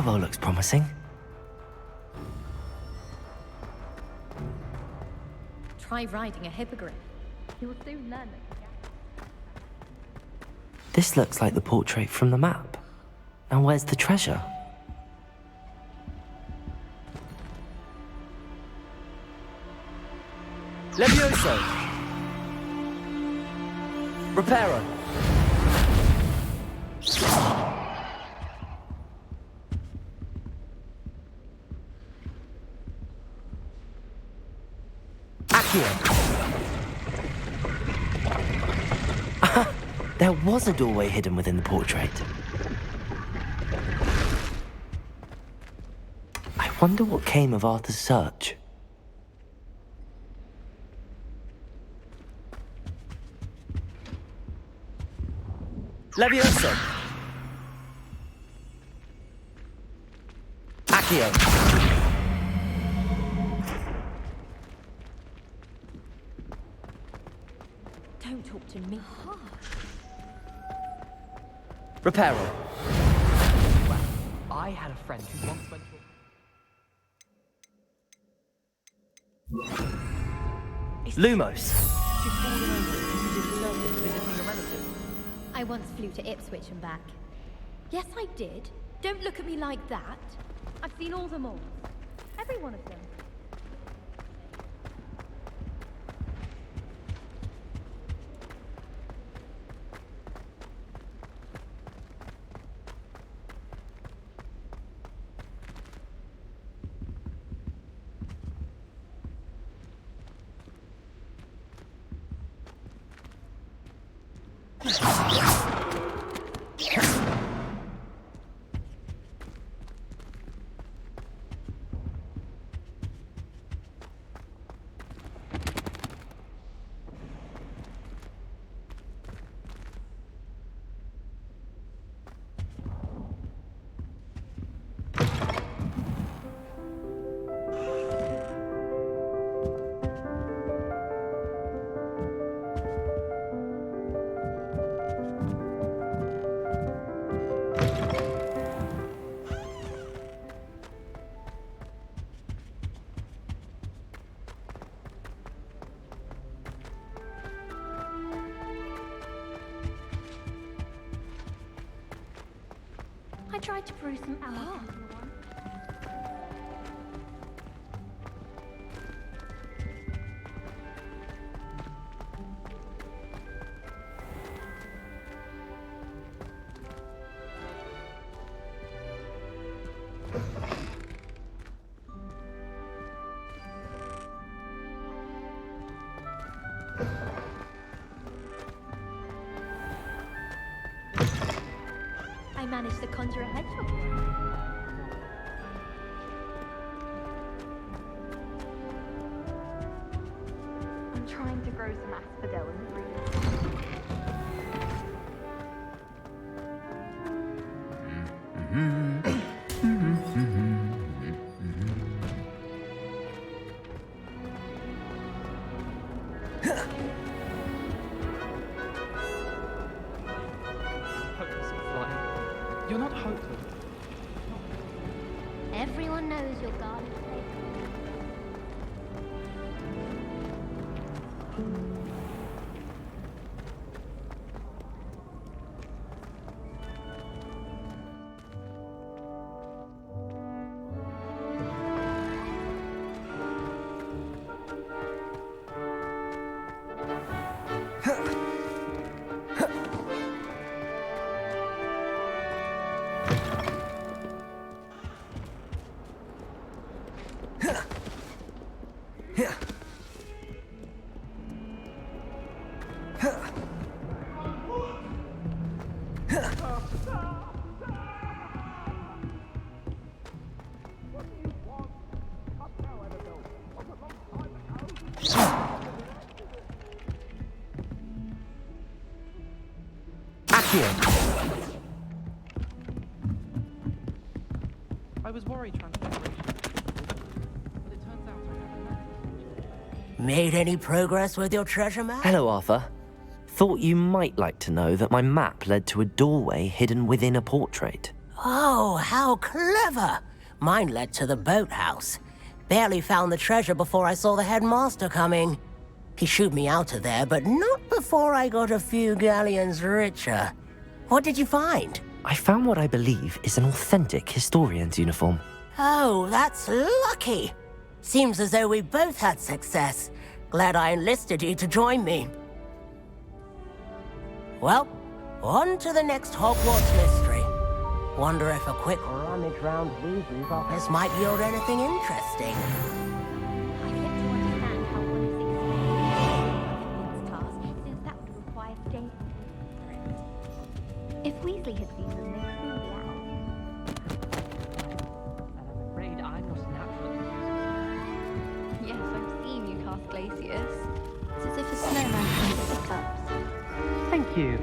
stairwell looks promising. Try riding a hippogriff. You will soon learn that. This looks like the portrait from the map. Now where's the treasure? Levioso! Reparo! There was a doorway hidden within the portrait. I wonder what came of Arthur's search. Levioso! Accio! Don't talk to me. Reparo. Well, I had a friend who once went to... Lumos. She'd fallen over and needed service visiting a relative. I once flew to Ipswich and back. Yes, I did. Don't look at me like that. I've seen all the malls. Every one of them. I tried to brew some alcohol. I managed to conjure a hedgehog. I'm trying to grow some asphodel in the green. You're not hopeless. Everyone knows your garden flavor. I was worried transfiguration, but it turns out I haven't. Made any progress with your treasure map? Hello, Arthur. Thought you might like to know that my map led to a doorway hidden within a portrait. Oh, how clever! Mine led to the boathouse. Barely found the treasure before I saw the headmaster coming. He shooed me out of there, but not before I got a few galleons richer. What did you find? I found what I believe is an authentic historian's uniform. Oh, that's lucky. Seems as though we both had success. Glad I enlisted you to join me. Well, on to the next Hogwarts mystery. Wonder if a quick rummage round Weasley's office might yield anything interesting. I've yet to understand how one is expected to task, since that would require daily thrift. If Weasley had seen them, they'd soon be out. And I'm afraid I'm not a natural. Yes, I've seen you cast glaciers. It's as if a snowman comes with cups. Thank you.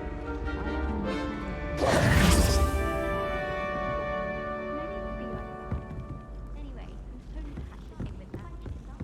Anyway, Tony hatched the thing with magic stuff.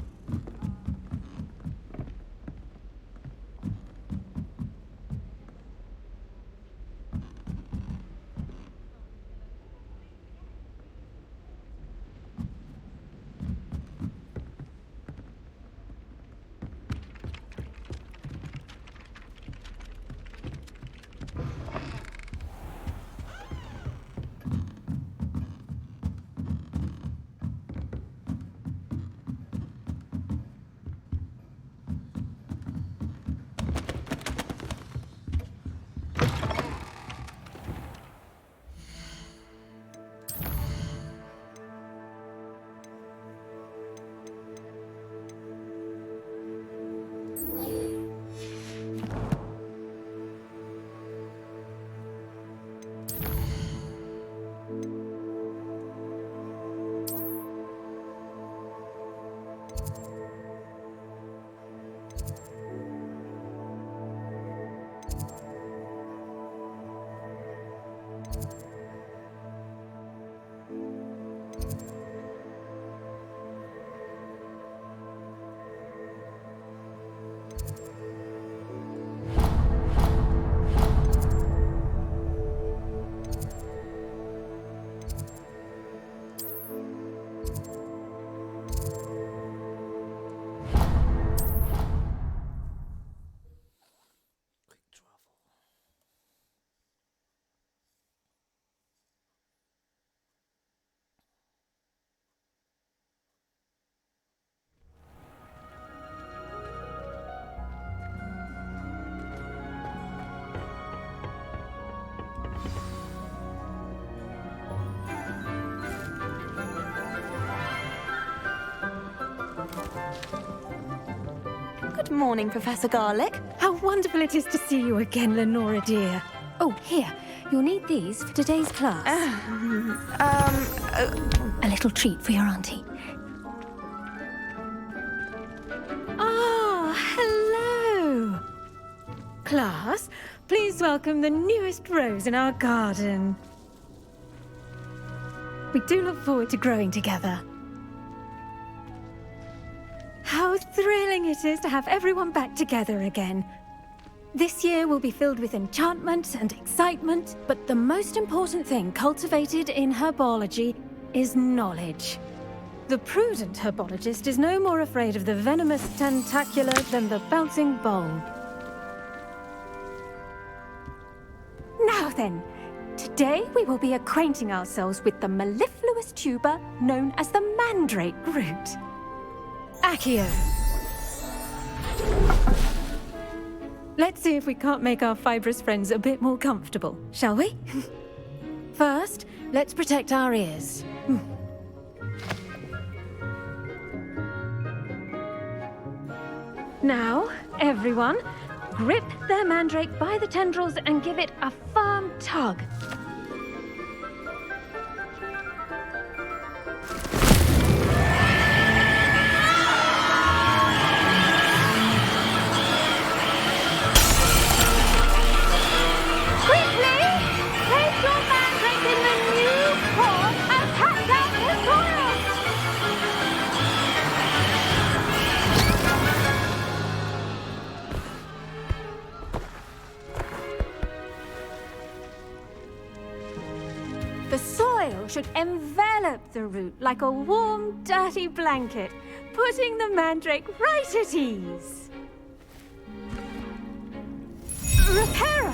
Good morning, Professor Garlick. How wonderful it is to see you again, Lenora dear. Oh, here. You'll need these for today's class. A little treat for your auntie. Ah, hello. Class, please welcome the newest rose in our garden. We do look forward to growing together. How thrilling it is to have everyone back together again. This year will be filled with enchantment and excitement, but the most important thing cultivated in herbology is knowledge. The prudent herbologist is no more afraid of the venomous tentacula than the bouncing bulb. Now then, today we will be acquainting ourselves with the mellifluous tuber known as the mandrake root. Accio. Let's see if we can't make our fibrous friends a bit more comfortable, shall we? First, let's protect our ears. Now, everyone, grip their mandrake by the tendrils and give it a firm tug. should envelop the root like a warm, dirty blanket, putting the mandrake right at ease. Reparo!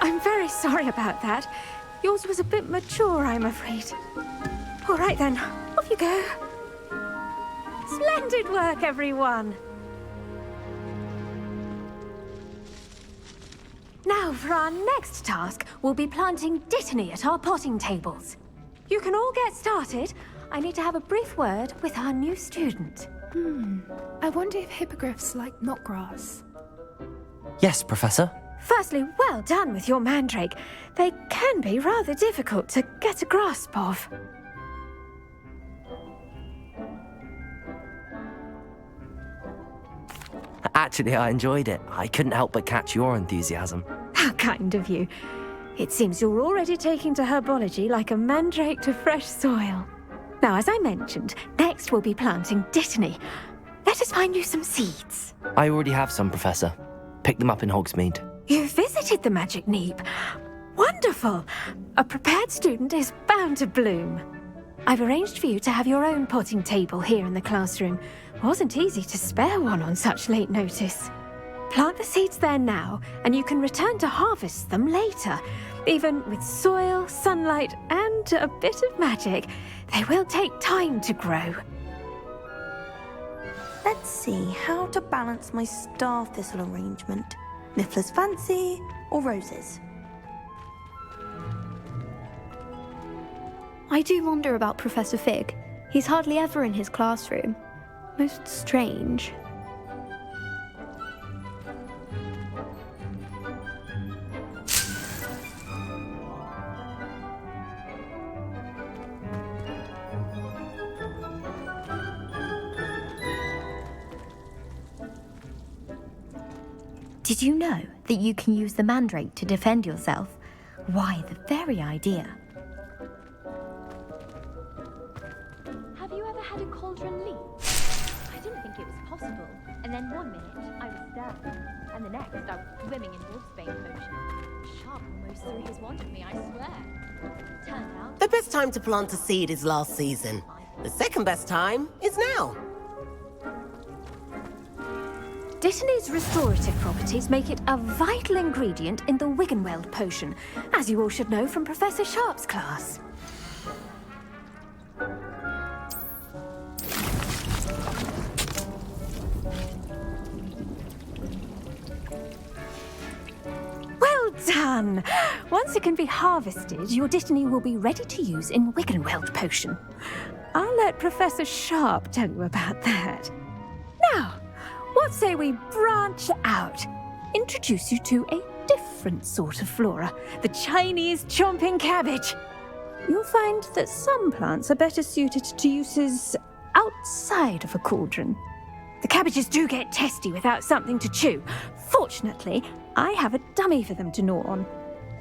I'm very sorry about that. Yours was a bit mature, I'm afraid. All right then, off you go. Splendid work, everyone. Now, for our next task, we'll be planting Dittany at our potting tables. You can all get started. I need to have a brief word with our new student. I wonder if hippogriffs like knotgrass. Yes, Professor. Firstly, well done with your mandrake. They can be rather difficult to get a grasp of. Actually, I enjoyed it. I couldn't help but catch your enthusiasm. How kind of you. It seems you're already taking to herbology like a mandrake to fresh soil. Now, as I mentioned, next we'll be planting Dittany. Let us find you some seeds. I already have some, Professor. Picked them up in Hogsmeade. You visited the Magic Neep. Wonderful! A prepared student is bound to bloom. I've arranged for you to have your own potting table here in the classroom. Wasn't easy to spare one on such late notice. Plant the seeds there now, and you can return to harvest them later. Even with soil, sunlight, and a bit of magic, they will take time to grow. Let's see how to balance my star thistle arrangement. Niffler's fancy or roses? I do wonder about Professor Fig. He's hardly ever in his classroom. Most strange. Did you know that you can use the mandrake to defend yourself? Why, the very idea. Have you ever had a cauldron leak? I didn't think it was possible. And then one minute, I was stabbed. And the next, I was swimming in wolfsbane potion. Sharp almost threw his wand at me, I swear. Turned out... The best time to plant a seed is last season. The second best time is now. Dittany's restorative properties make it a vital ingredient in the Wiggenweld potion, as you all should know from Professor Sharp's class. Well done! Once it can be harvested, your Dittany will be ready to use in Wiggenweld potion. I'll let Professor Sharp tell you about that. Now, what say we branch out? Introduce you to a different sort of flora, the Chinese chomping cabbage. You'll find that some plants are better suited to uses outside of a cauldron. The cabbages do get testy without something to chew. Fortunately, I have a dummy for them to gnaw on.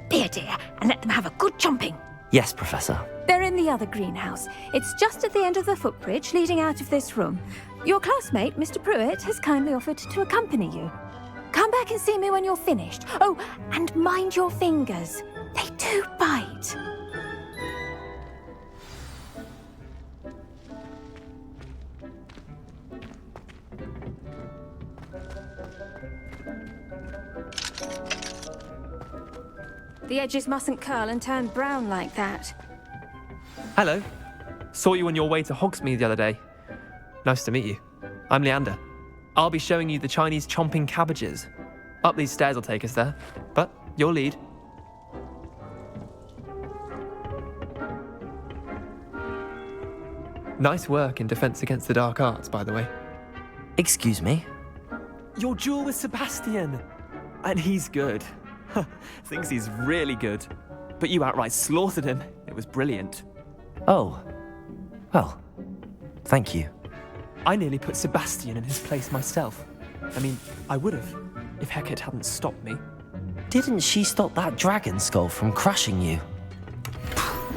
Be a dear and let them have a good chomping. Yes, Professor. They're in the other greenhouse. It's just at the end of the footbridge leading out of this room. Your classmate, Mr. Pruitt, has kindly offered to accompany you. Come back and see me when you're finished. Oh, and mind your fingers. They do bite. The edges mustn't curl and turn brown like that. Hello. Saw you on your way to Hogsmeade the other day. Nice to meet you. I'm Leander. I'll be showing you the Chinese chomping cabbages. Up these stairs will take us there, but you'll lead. Nice work in Defense Against the Dark Arts, by the way. Excuse me? Your duel with Sebastian! And he's good. Thinks he's really good. But you outright slaughtered him. It was brilliant. Oh. Well, thank you. I nearly put Sebastian in his place myself. I mean, I would have, if Hecate hadn't stopped me. Didn't she stop that dragon skull from crushing you?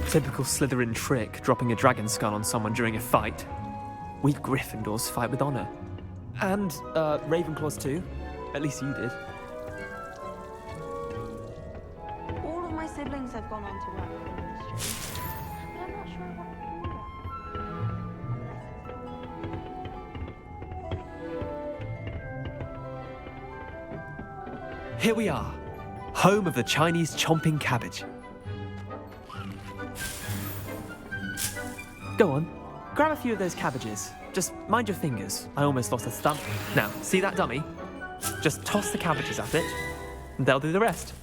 Typical Slytherin trick, dropping a dragon skull on someone during a fight. We Gryffindors fight with honor. And, Ravenclaws too. At least you did. here we are. Home of the Chinese chomping cabbage. Go on, grab a few of those cabbages. Just mind your fingers. I almost lost a stump. Now, see that dummy? Just toss the cabbages at it, and they'll do the rest.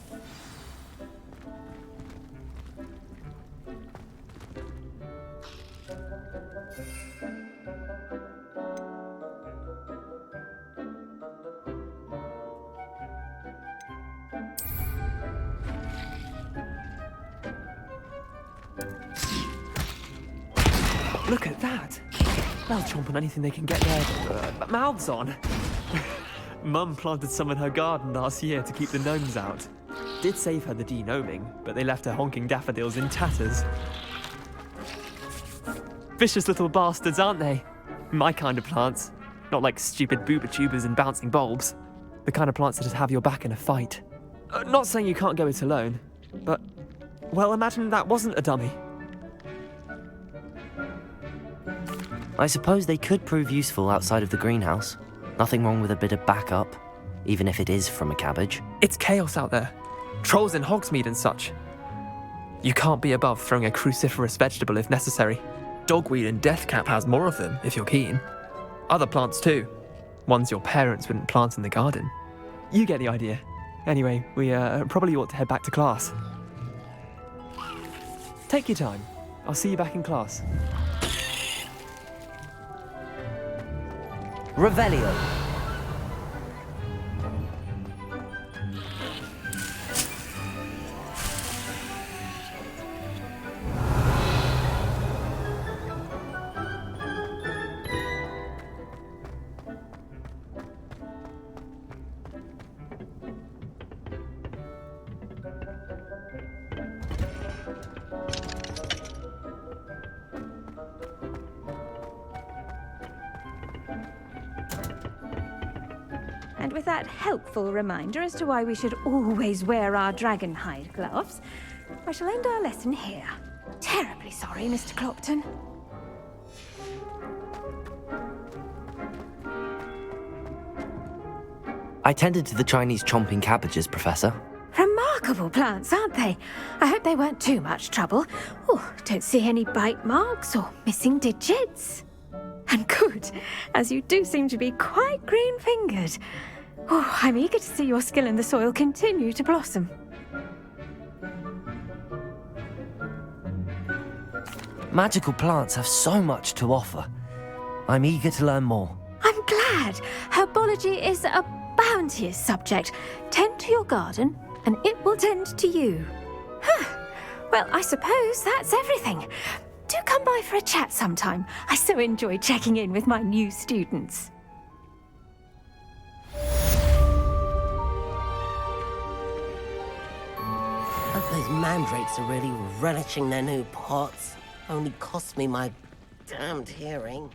Look at that! They'll chomp on anything they can get their mouths on. Mum planted some in her garden last year to keep the gnomes out. Did save her the de-gnoming, but they left her honking daffodils in tatters. Vicious little bastards, aren't they? My kind of plants. Not like stupid booba tubers and bouncing bulbs. The kind of plants that just have your back in a fight. Not saying you can't go it alone, but... well, imagine that wasn't a dummy. I suppose they could prove useful outside of the greenhouse. Nothing wrong with a bit of backup, even if it is from a cabbage. It's chaos out there. Trolls in Hogsmeade and such. You can't be above throwing a cruciferous vegetable if necessary. Dogweed and deathcap has more of them, if you're keen. Other plants too. Ones your parents wouldn't plant in the garden. You get the idea. Anyway, we probably ought to head back to class. Take your time. I'll see you back in class. Revelio. And with that helpful reminder as to why we should always wear our dragon hide gloves, I shall end our lesson here. Terribly sorry, Mr. Clopton. I tended to the Chinese chomping cabbages, Professor. Remarkable plants, aren't they? I hope they weren't too much trouble. Oh, don't see any bite marks or missing digits. And good, as you do seem to be quite green-fingered. Oh, I'm eager to see your skill in the soil continue to blossom. Magical plants have so much to offer. I'm eager to learn more. I'm glad. Herbology is a bounteous subject. Tend to your garden, and it will tend to you. Well, I suppose that's everything. Do come by for a chat sometime. I so enjoy checking in with my new students. Hope those mandrakes are really relishing their new pots. Only cost me my damned hearing.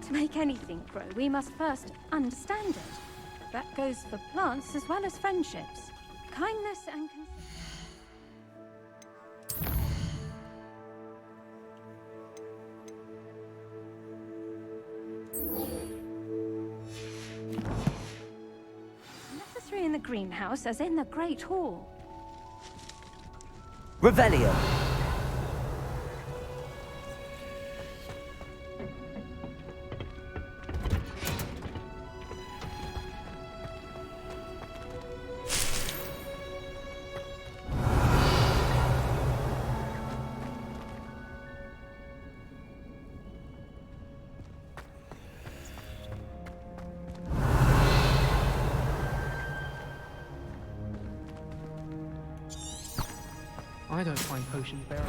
To make anything grow, we must first understand it. That goes for plants as well as friendships. Kindness and necessary in the greenhouse as in the Great Hall. Revelio. I don't find potions very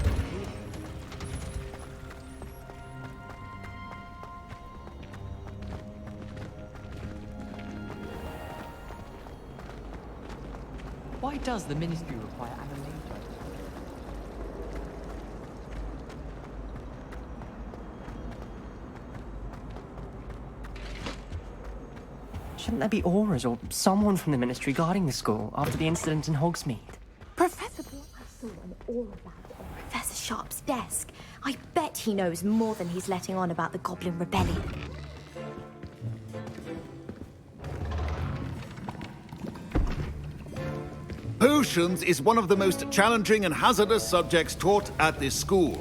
Why does the ministry require animators? Shouldn't there be auras or someone from the ministry guarding the school after the incident in Hogsmeade? Professor Black, I saw all of that on Professor Sharp's desk. I bet he knows more than he's letting on about the Goblin Rebellion. potions is one of the most challenging and hazardous subjects taught at this school.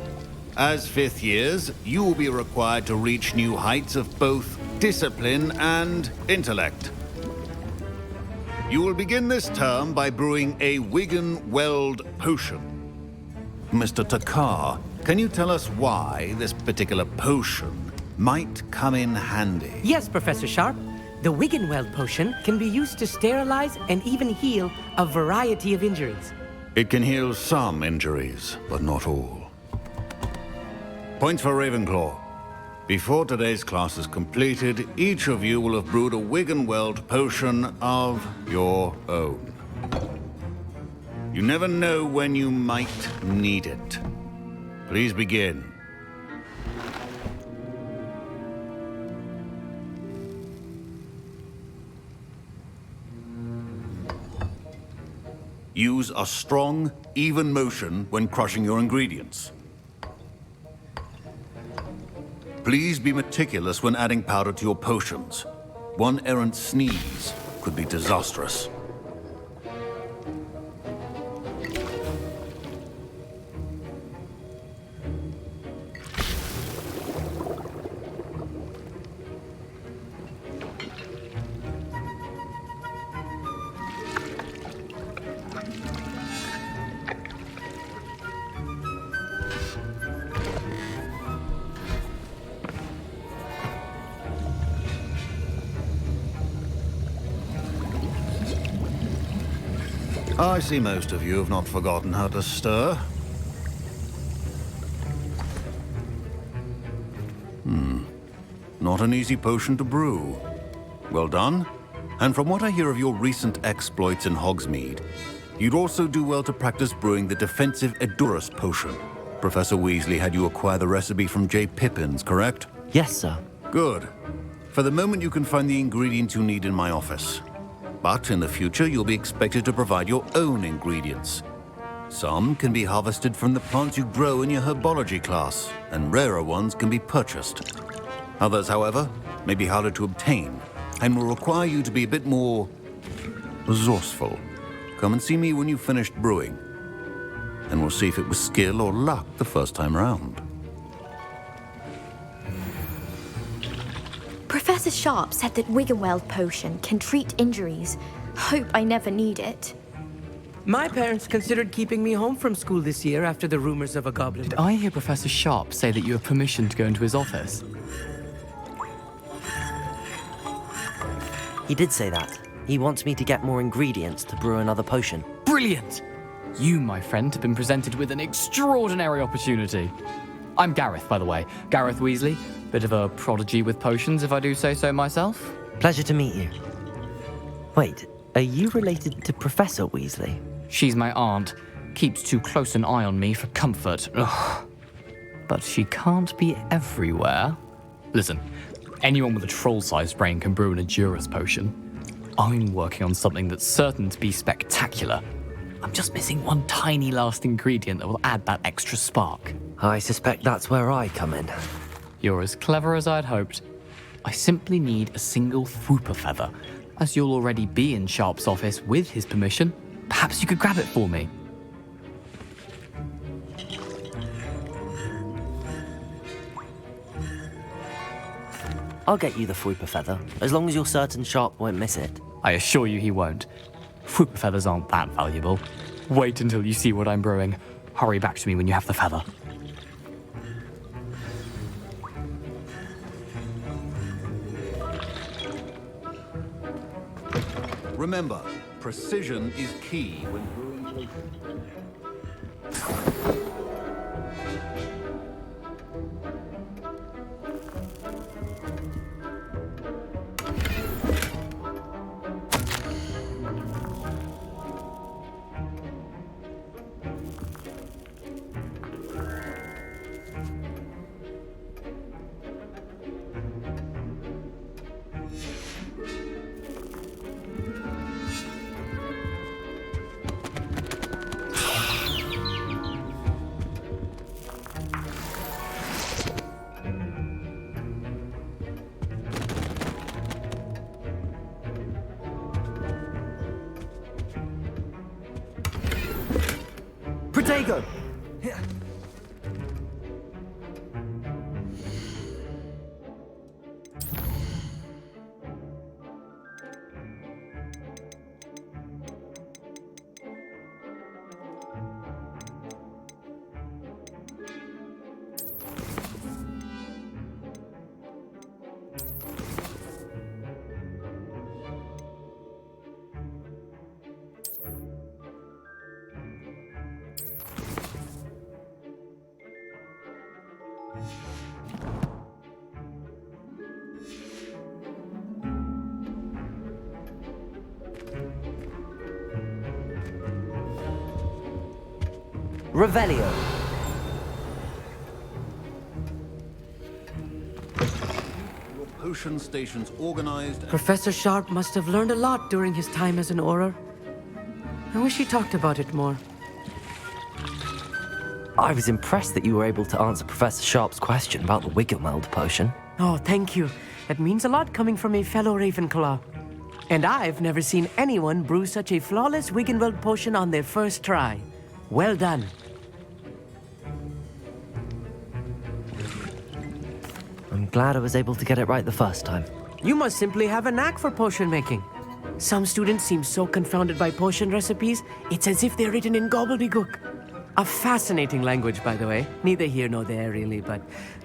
As fifth years, you will be required to reach new heights of both discipline and intellect. You will begin this term by brewing a Wiggenweld potion. Mr. Takar, can you tell us why this particular potion might come in handy? Yes, Professor Sharp. The Wiggenweld potion can be used to sterilize and even heal a variety of injuries. It can heal some injuries, but not all. Points for Ravenclaw. Before today's class is completed, each of you will have brewed a Wiggenweld potion of your own. You never know when you might need it. Please begin. Use a strong, even motion when crushing your ingredients. Please be meticulous when adding powder to your potions. One errant sneeze could be disastrous. I see most of you have not forgotten how to stir. Not an easy potion to brew. Well done. And from what I hear of your recent exploits in Hogsmeade, you'd also do well to practice brewing the defensive Edurus potion. Professor Weasley had you acquire the recipe from J. Pippins, correct? Yes, sir. Good. For the moment, you can find the ingredients you need in my office. But in the future, you'll be expected to provide your own ingredients. Some can be harvested from the plants you grow in your herbology class, and rarer ones can be purchased. Others, however, may be harder to obtain, and will require you to be a bit more resourceful. Come and see me when you've finished brewing, and we'll see if it was skill or luck the first time around. Professor Sharp said that Wiggenweld potion can treat injuries. Hope I never need it. My parents considered keeping me home from school this year after the rumors of a goblin. Did I hear Professor Sharp say that you have permission to go into his office? He did say that. He wants me to get more ingredients to brew another potion. Brilliant! You, my friend, have been presented with an extraordinary opportunity. I'm Gareth, by the way. Gareth Weasley. Bit of a prodigy with potions, if I do say so myself. Pleasure to meet you. Wait, are you related to Professor Weasley? She's my aunt. Keeps too close an eye on me for comfort. Ugh. But she can't be everywhere. Listen, anyone with a troll-sized brain can brew an Edurus potion. I'm working on something that's certain to be spectacular. I'm just missing one tiny last ingredient that will add that extra spark. I suspect that's where I come in. You're as clever as I'd hoped. I simply need a single Fwooper feather. As you'll already be in Sharp's office with his permission, perhaps you could grab it for me. I'll get you the Fwooper feather, as long as you're certain Sharp won't miss it. I assure you he won't. Fwooper feathers aren't that valuable. Wait until you see what I'm brewing. Hurry back to me when you have the feather. Remember, precision is key when brewing potions. Revelio. Your potion station's organized. Professor Sharp must have learned a lot during his time as an Auror. I wish he talked about it more. I was impressed that you were able to answer Professor Sharp's question about the Wiggenweld potion. Oh, thank you. That means a lot coming from a fellow Ravenclaw. And I've never seen anyone brew such a flawless Wiggenweld potion on their first try. Well done. I'm glad I was able to get it right the first time. You must simply have a knack for potion making. Some students seem so confounded by potion recipes, it's as if they're written in gobbledygook. A fascinating language, by the way. Neither here nor there, really, but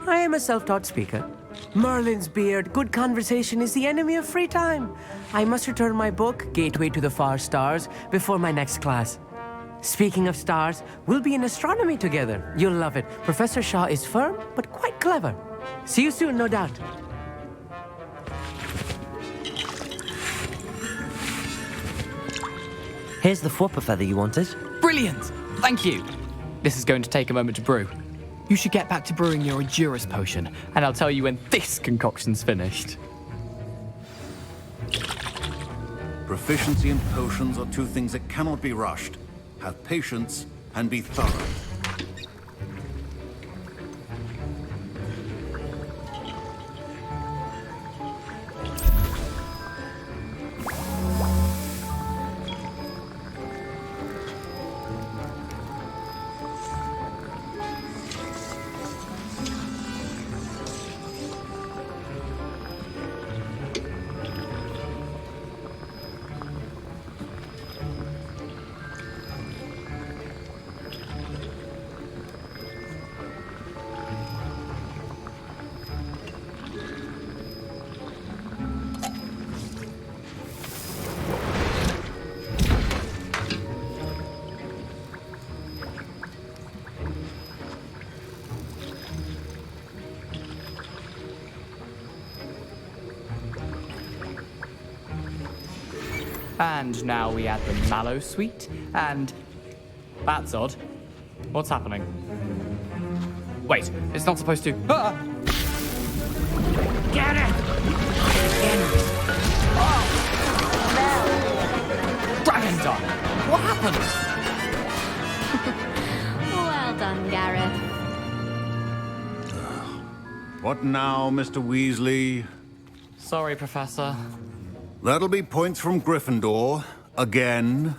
I am a self-taught speaker. Merlin's beard, good conversation is the enemy of free time. I must return my book, Gateway to the Far Stars, before my next class. Speaking of stars, we'll be in astronomy together. You'll love it. Professor Shaw is firm, but quite clever. See you soon, no doubt. Here's the Fwopper feather you wanted. Brilliant! Thank you! This is going to take a moment to brew. You should get back to brewing your Edurus potion, and I'll tell you when this concoction's finished. Proficiency in potions are two things that cannot be rushed. Have patience and be thorough. And now we add the mallow sweet, and... That's odd. What's happening? Wait, it's not supposed to... Ah! Get it! Dragon Dog! What happened? Well done, Gareth. What now, Mr. Weasley? Sorry, Professor. That'll be points from Gryffindor. Again.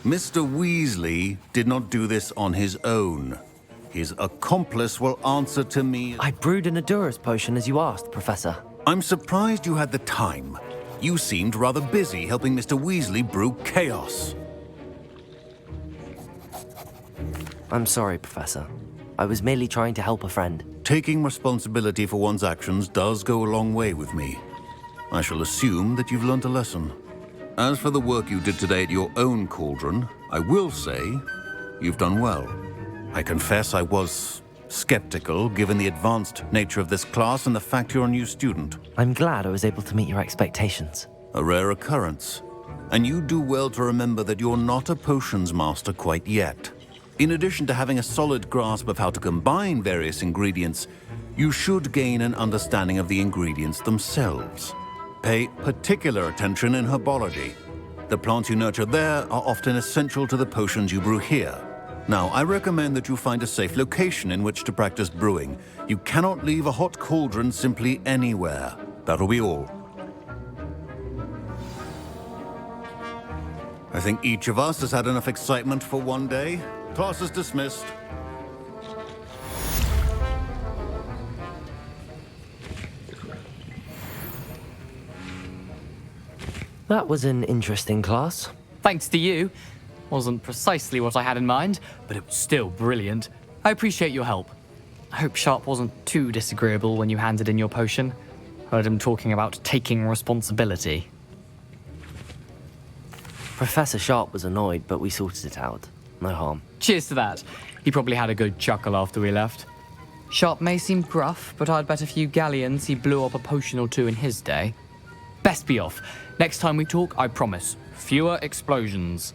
Mr. Weasley did not do this on his own. His accomplice will answer to me. I brewed an Edurus potion as you asked, Professor. I'm surprised you had the time. You seemed rather busy helping Mr. Weasley brew chaos. I'm sorry, Professor. I was merely trying to help a friend. Taking responsibility for one's actions does go a long way with me. I shall assume that you've learnt a lesson. As for the work you did today at your own cauldron, I will say you've done well. I confess I was skeptical, given the advanced nature of this class and the fact you're a new student. I'm glad I was able to meet your expectations. A rare occurrence. And you do well to remember that you're not a potions master quite yet. In addition to having a solid grasp of how to combine various ingredients, you should gain an understanding of the ingredients themselves. Pay particular attention in herbology. The plants you nurture there are often essential to the potions you brew here. Now, I recommend that you find a safe location in which to practice brewing. You cannot leave a hot cauldron simply anywhere. That'll be all. I think each of us has had enough excitement for one day. Class is dismissed. That was an interesting class. Thanks to you. Wasn't precisely what I had in mind, but it was still brilliant. I appreciate your help. I hope Sharp wasn't too disagreeable when you handed in your potion. Heard him talking about taking responsibility. Professor Sharp was annoyed, but we sorted it out. No harm. Cheers to that. He probably had a good chuckle after we left. Sharp may seem gruff, but I'd bet a few galleons he blew up a potion or two in his day. Best be off. Next time we talk, I promise, fewer explosions.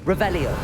Revelio.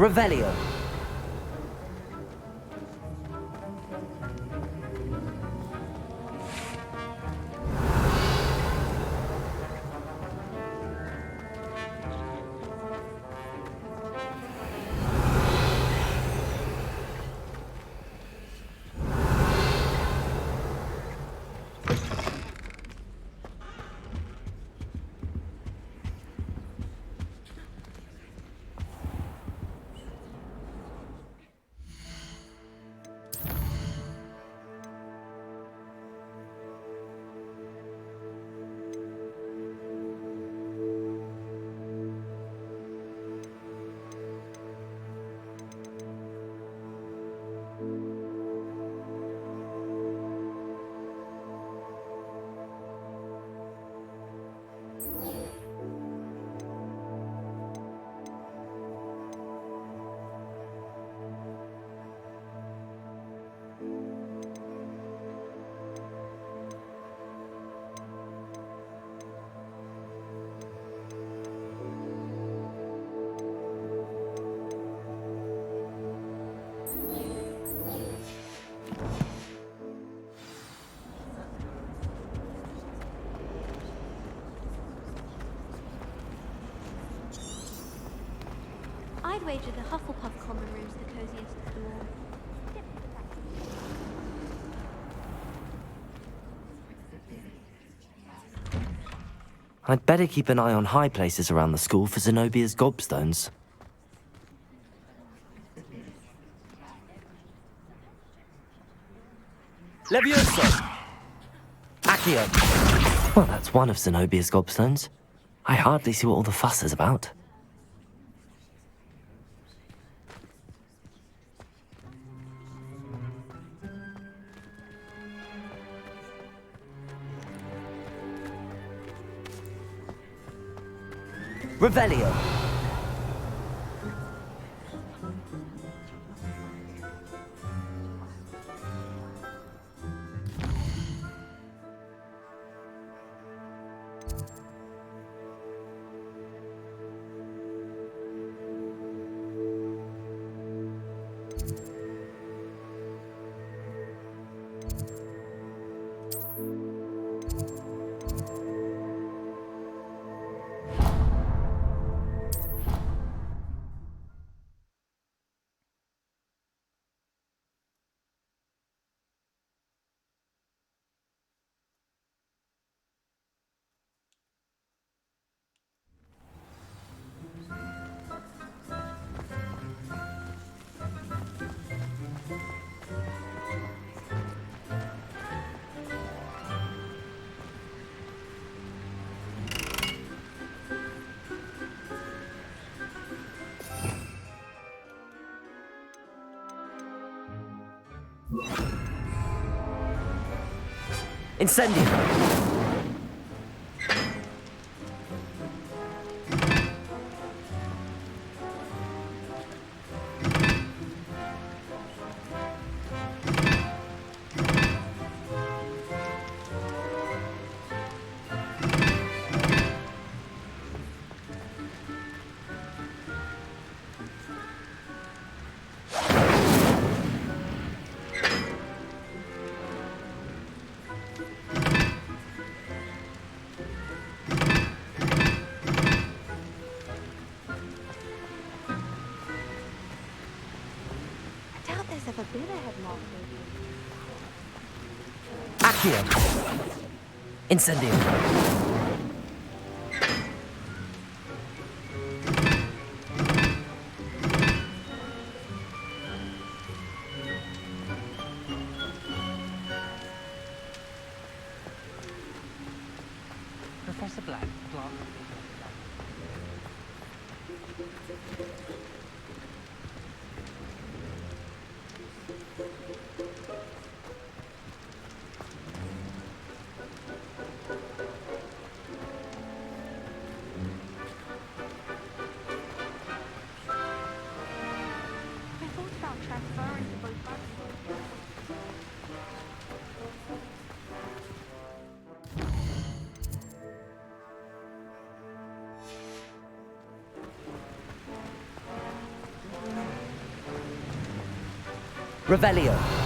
Revelio. I'd wager the Hufflepuff common room's the coziest of them all. I'd better keep an eye on high places around the school for Zenobia's gobstones. Levioso! Accio! Well, that's one of Zenobia's gobstones. I hardly see what all the fuss is about. Revelio. Incendio. Accio. Incendio. Professor Black, Clark. I thought about transferring to both buses. Revelio.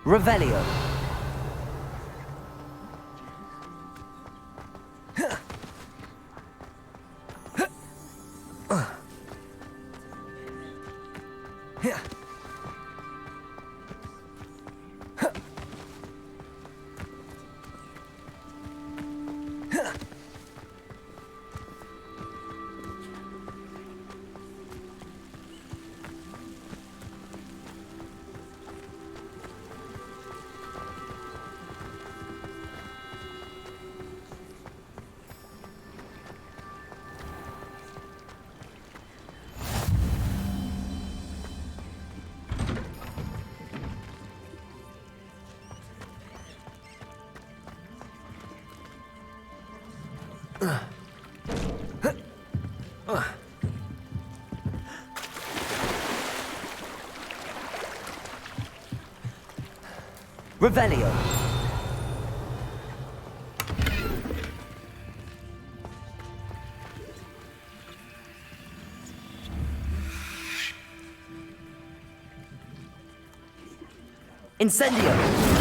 Revelio. Revelio. Incendio.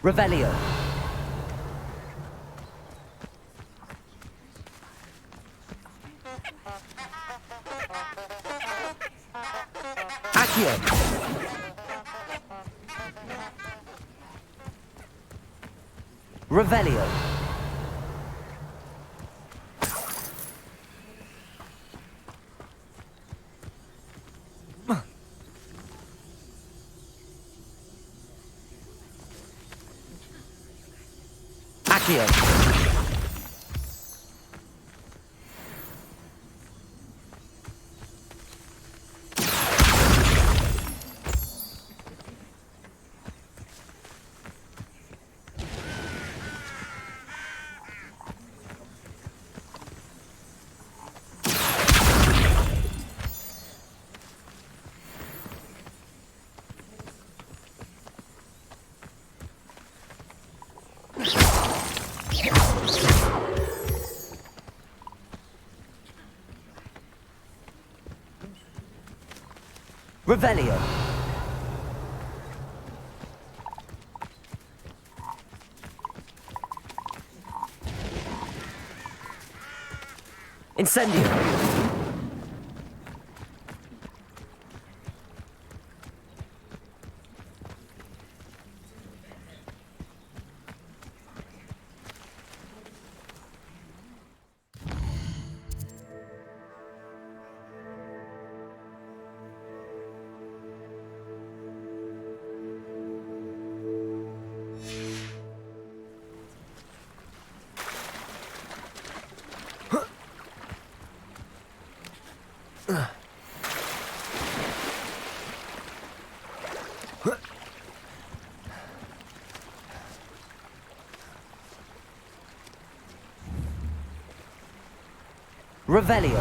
Revelio. Accio. Revelio. Accio. Revelio. Incendio. Revelio.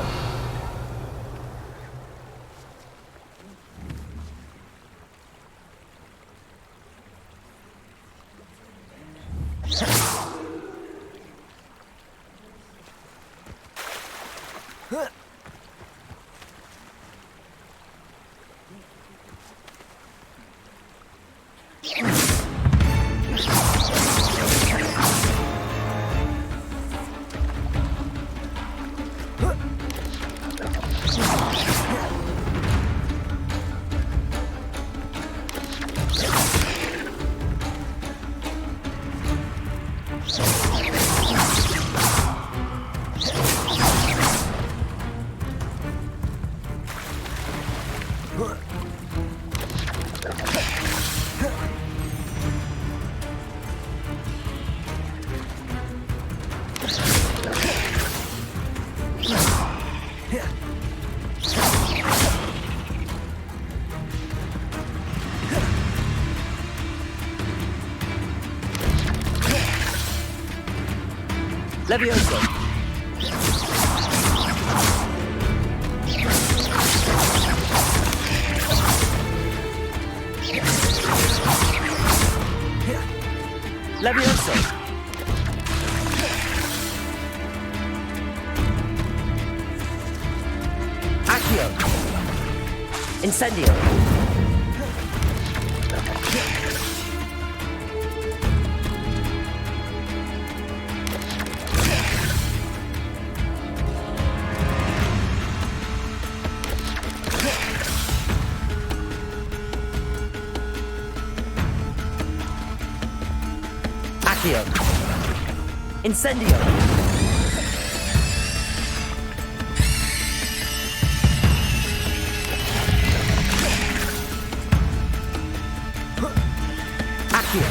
Levioso. Levioso. Accio. Incendio. Accio. Incendio. Accio.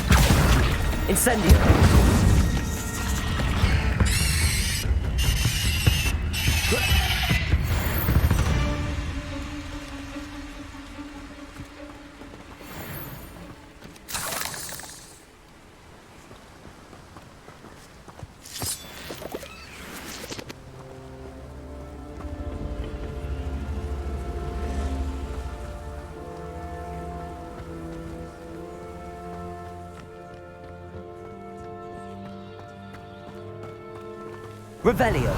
Incendio. Revelio.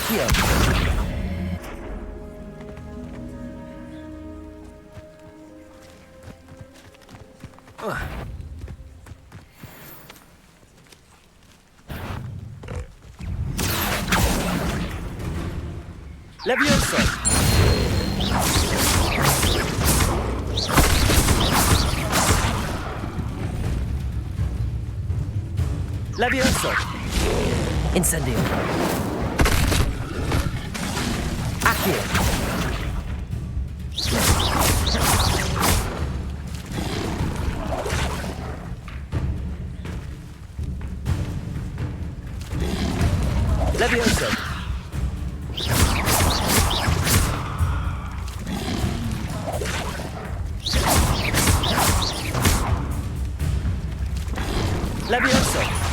Accio. Levioso. Levioso. Incendio. Accio. Levioso. Levioso.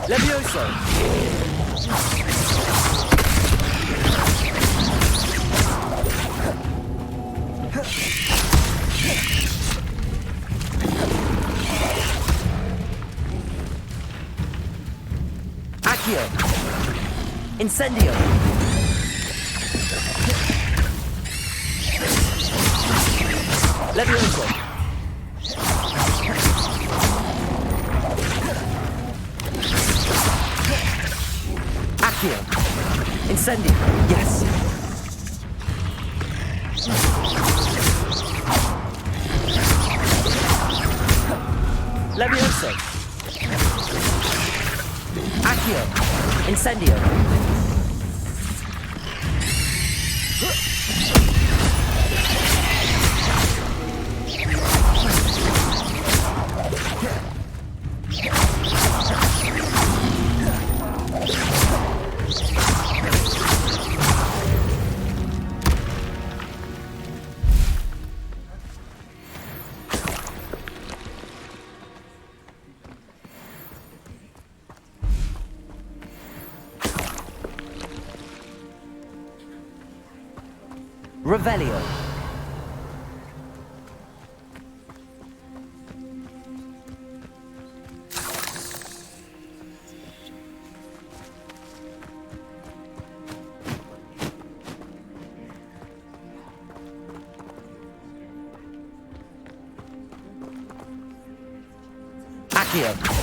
Levioso. Accio. Incendio. Levioso. Accio. Incendio. Yes. Levioso. Accio. Incendio. Revelio. Accio.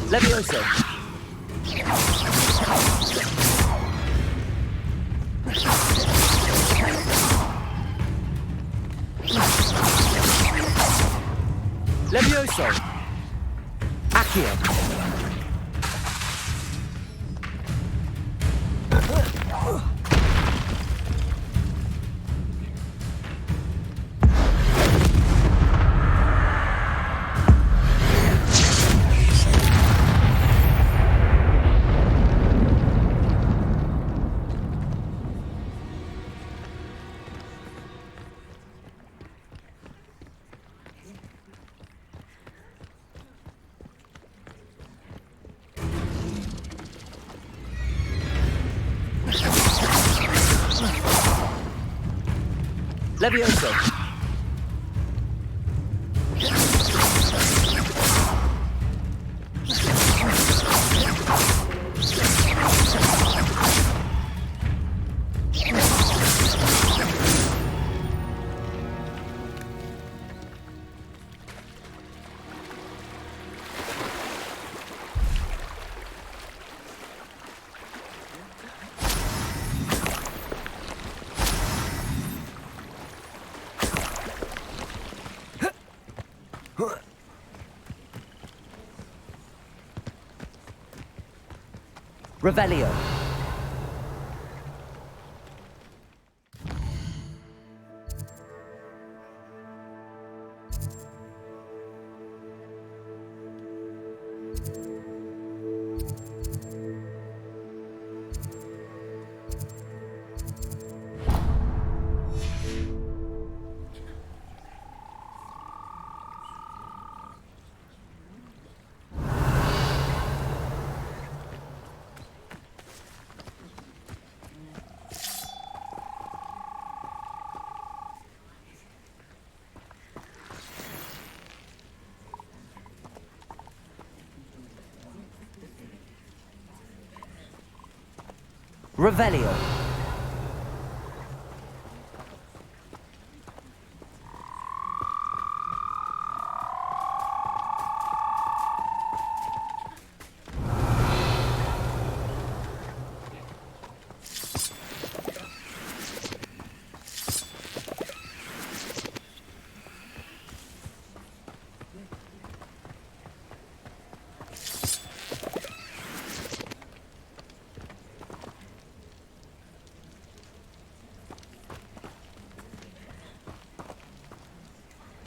Levioso. Levioso. Accio. Levioso. Revelio. Revelio.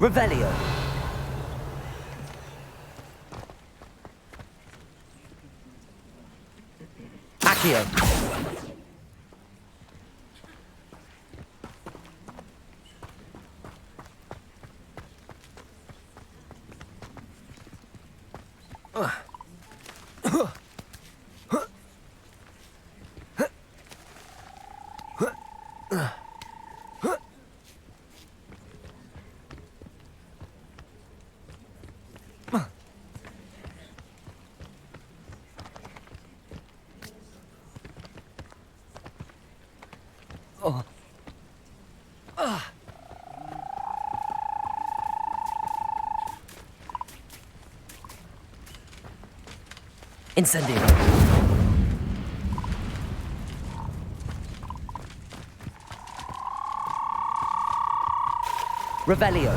Revelio. Accio. Incendio. Revelio.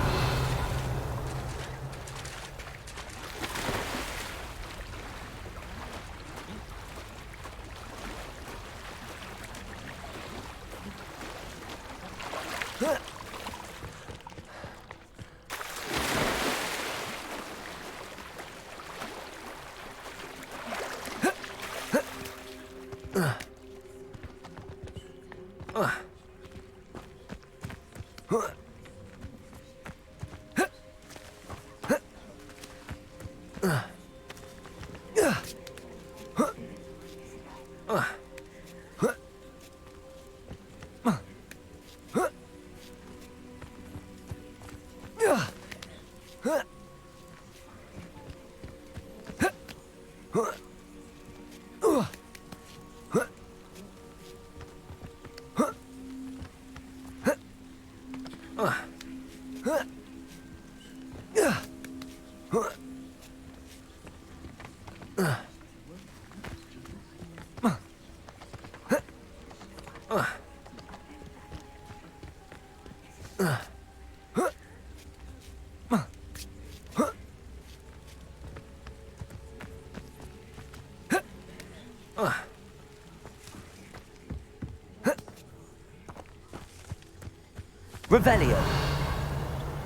Revelio.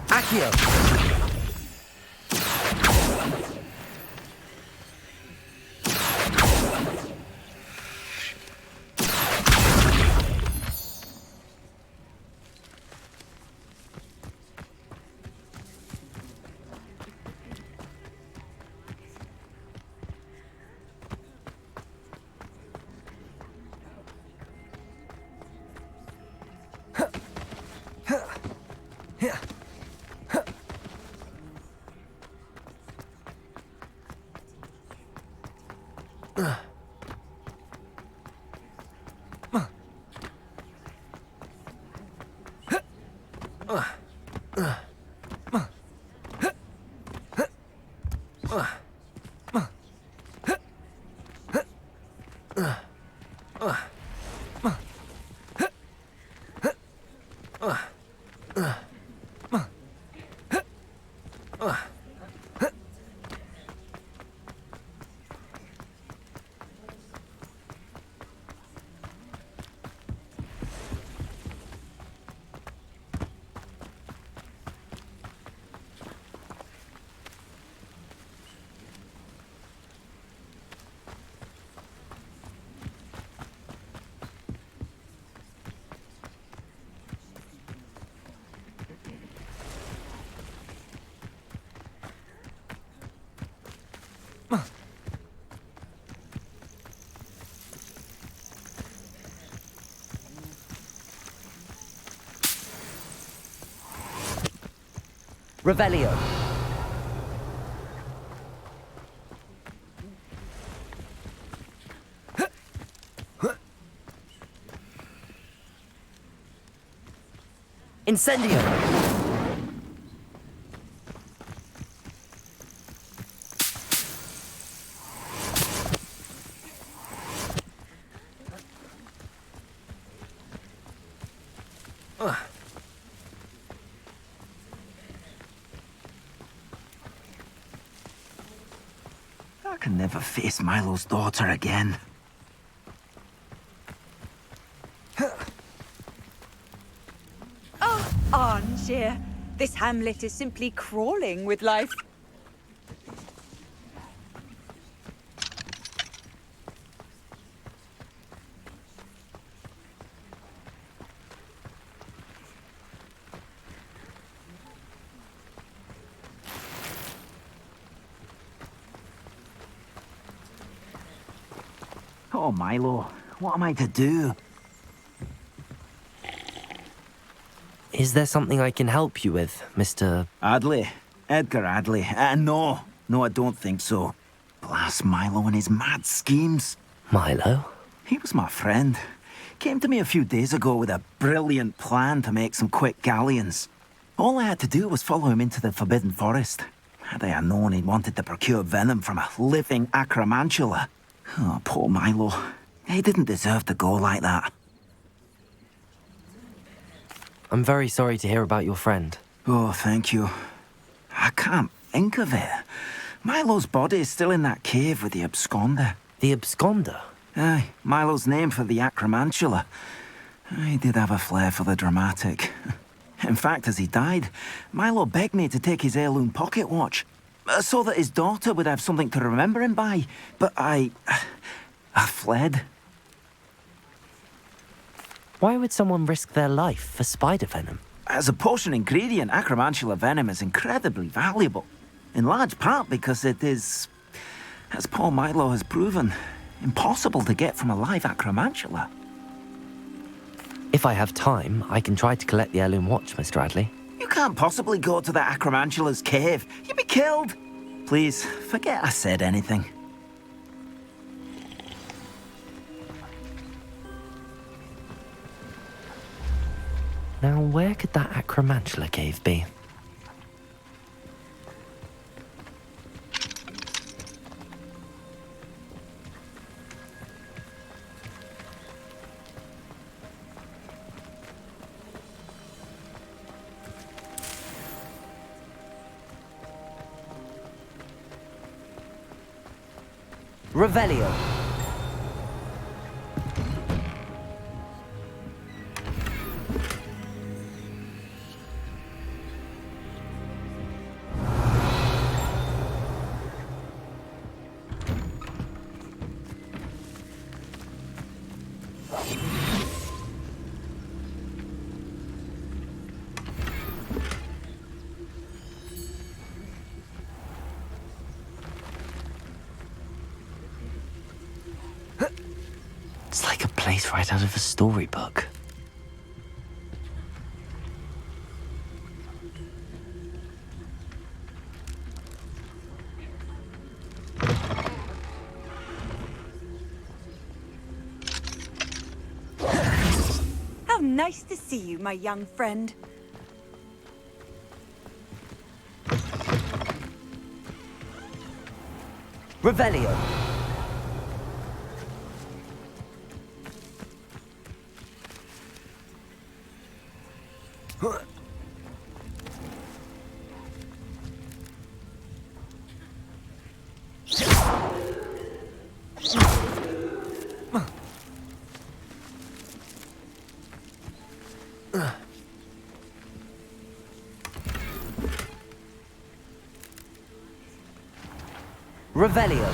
Accio. Revelio. Incendio. I can never face Milo's daughter again. Oh, Arnshire. This hamlet is simply crawling with life. Oh, Milo, what am I to do? Is there something I can help you with, Mr. Adley? Edgar Adley? No, I don't think so. Blast Milo and his mad schemes. Milo? He was my friend. Came to me a few days ago with a brilliant plan to make some quick galleons. All I had to do was follow him into the Forbidden Forest. Had I known he'd wanted to procure venom from a living acromantula. Oh, poor Milo. He didn't deserve to go like that. I'm very sorry to hear about your friend. Oh, thank you. I can't think of it. Milo's body is still in that cave with the absconder. The absconder? Aye, Milo's name for the acromantula. He did have a flair for the dramatic. In fact, as he died, Milo begged me to take his heirloom pocket watch, so that his daughter would have something to remember him by. But I fled. Why would someone risk their life for spider venom? As a potion ingredient, acromantula venom is incredibly valuable. In large part because it is, as poor Milo has proven, impossible to get from a live acromantula. If I have time, I can try to collect the heirloom watch, Mr. Adley. You can't possibly go to the acromantula's cave. You'd be killed. Please, forget I said anything. Now, where could that acromantula cave be? Revelio. It's like a place right out of a storybook. How nice to see you, my young friend. Revelio. Revelio.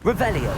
Revelio.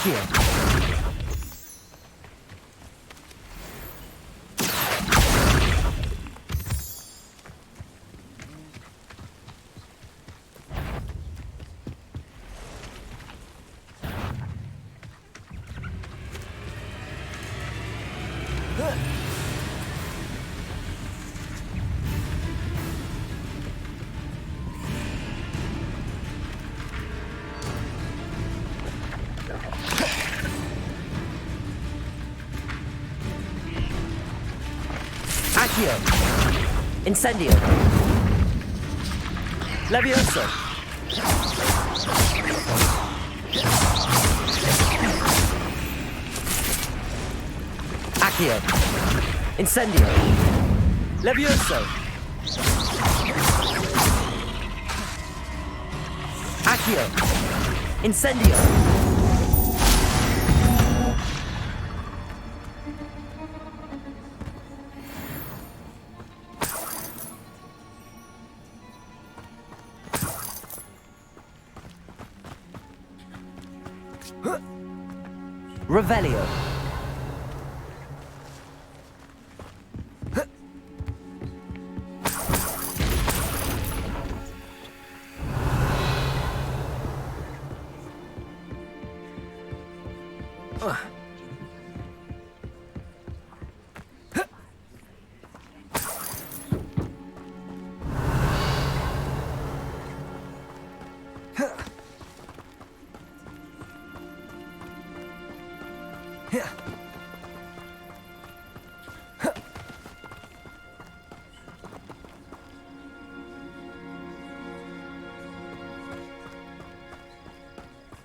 Accio. Accio. Incendio. Levioso. Accio. Incendio. Levioso. Accio. Incendio. Revelio.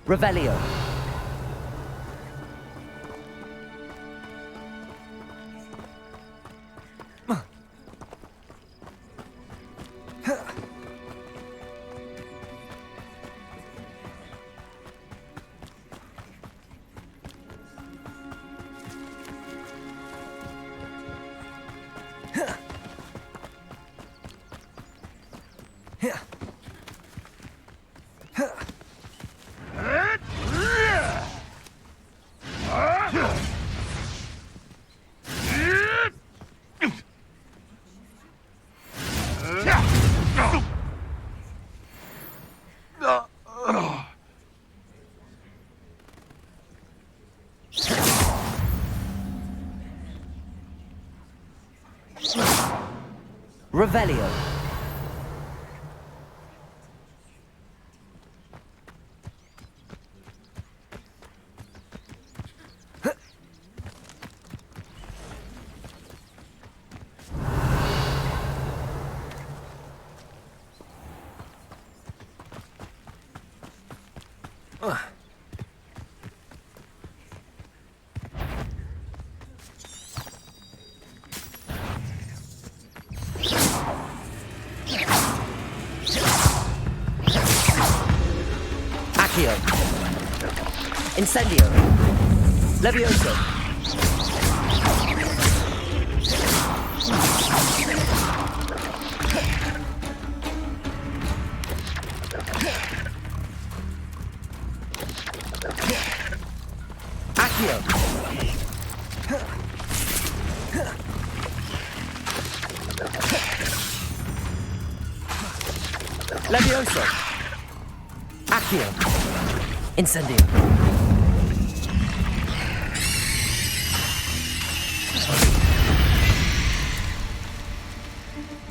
Revelio. Revelio. Accio. Incendio. Levioso. Accio. Levioso. Accio. Incendio.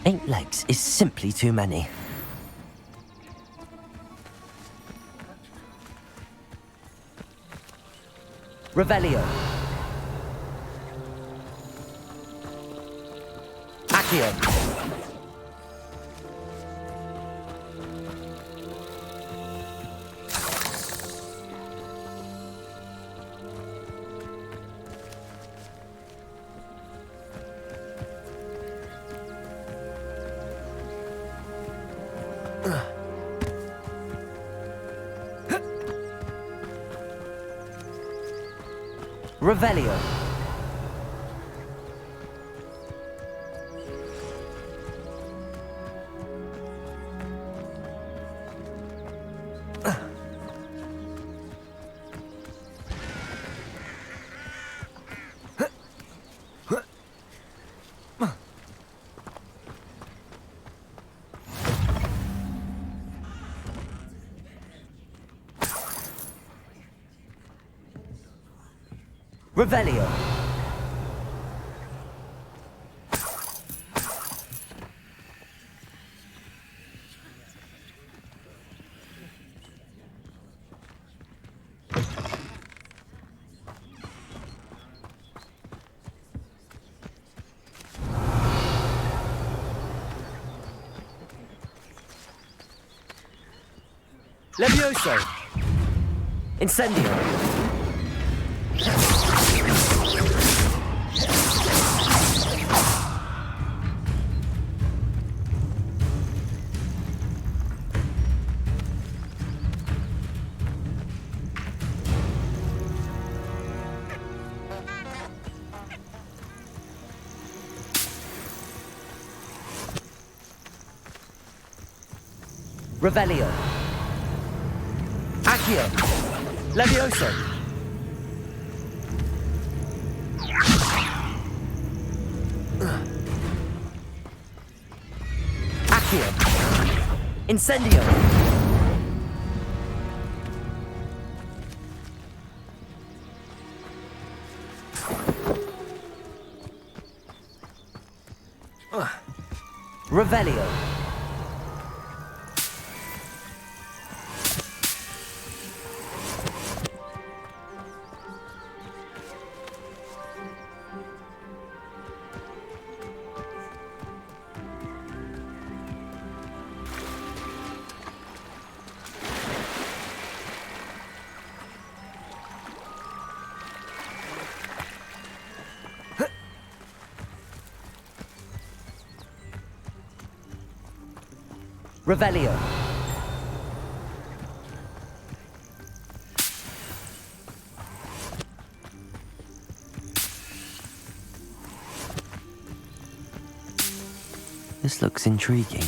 8 legs is simply too many. Revelio. Accio. Revelio. Revelio. Levioso. Incendio. Revelio. Accio. Levioso. Accio. Incendio. Revelio. Revelio. This looks intriguing.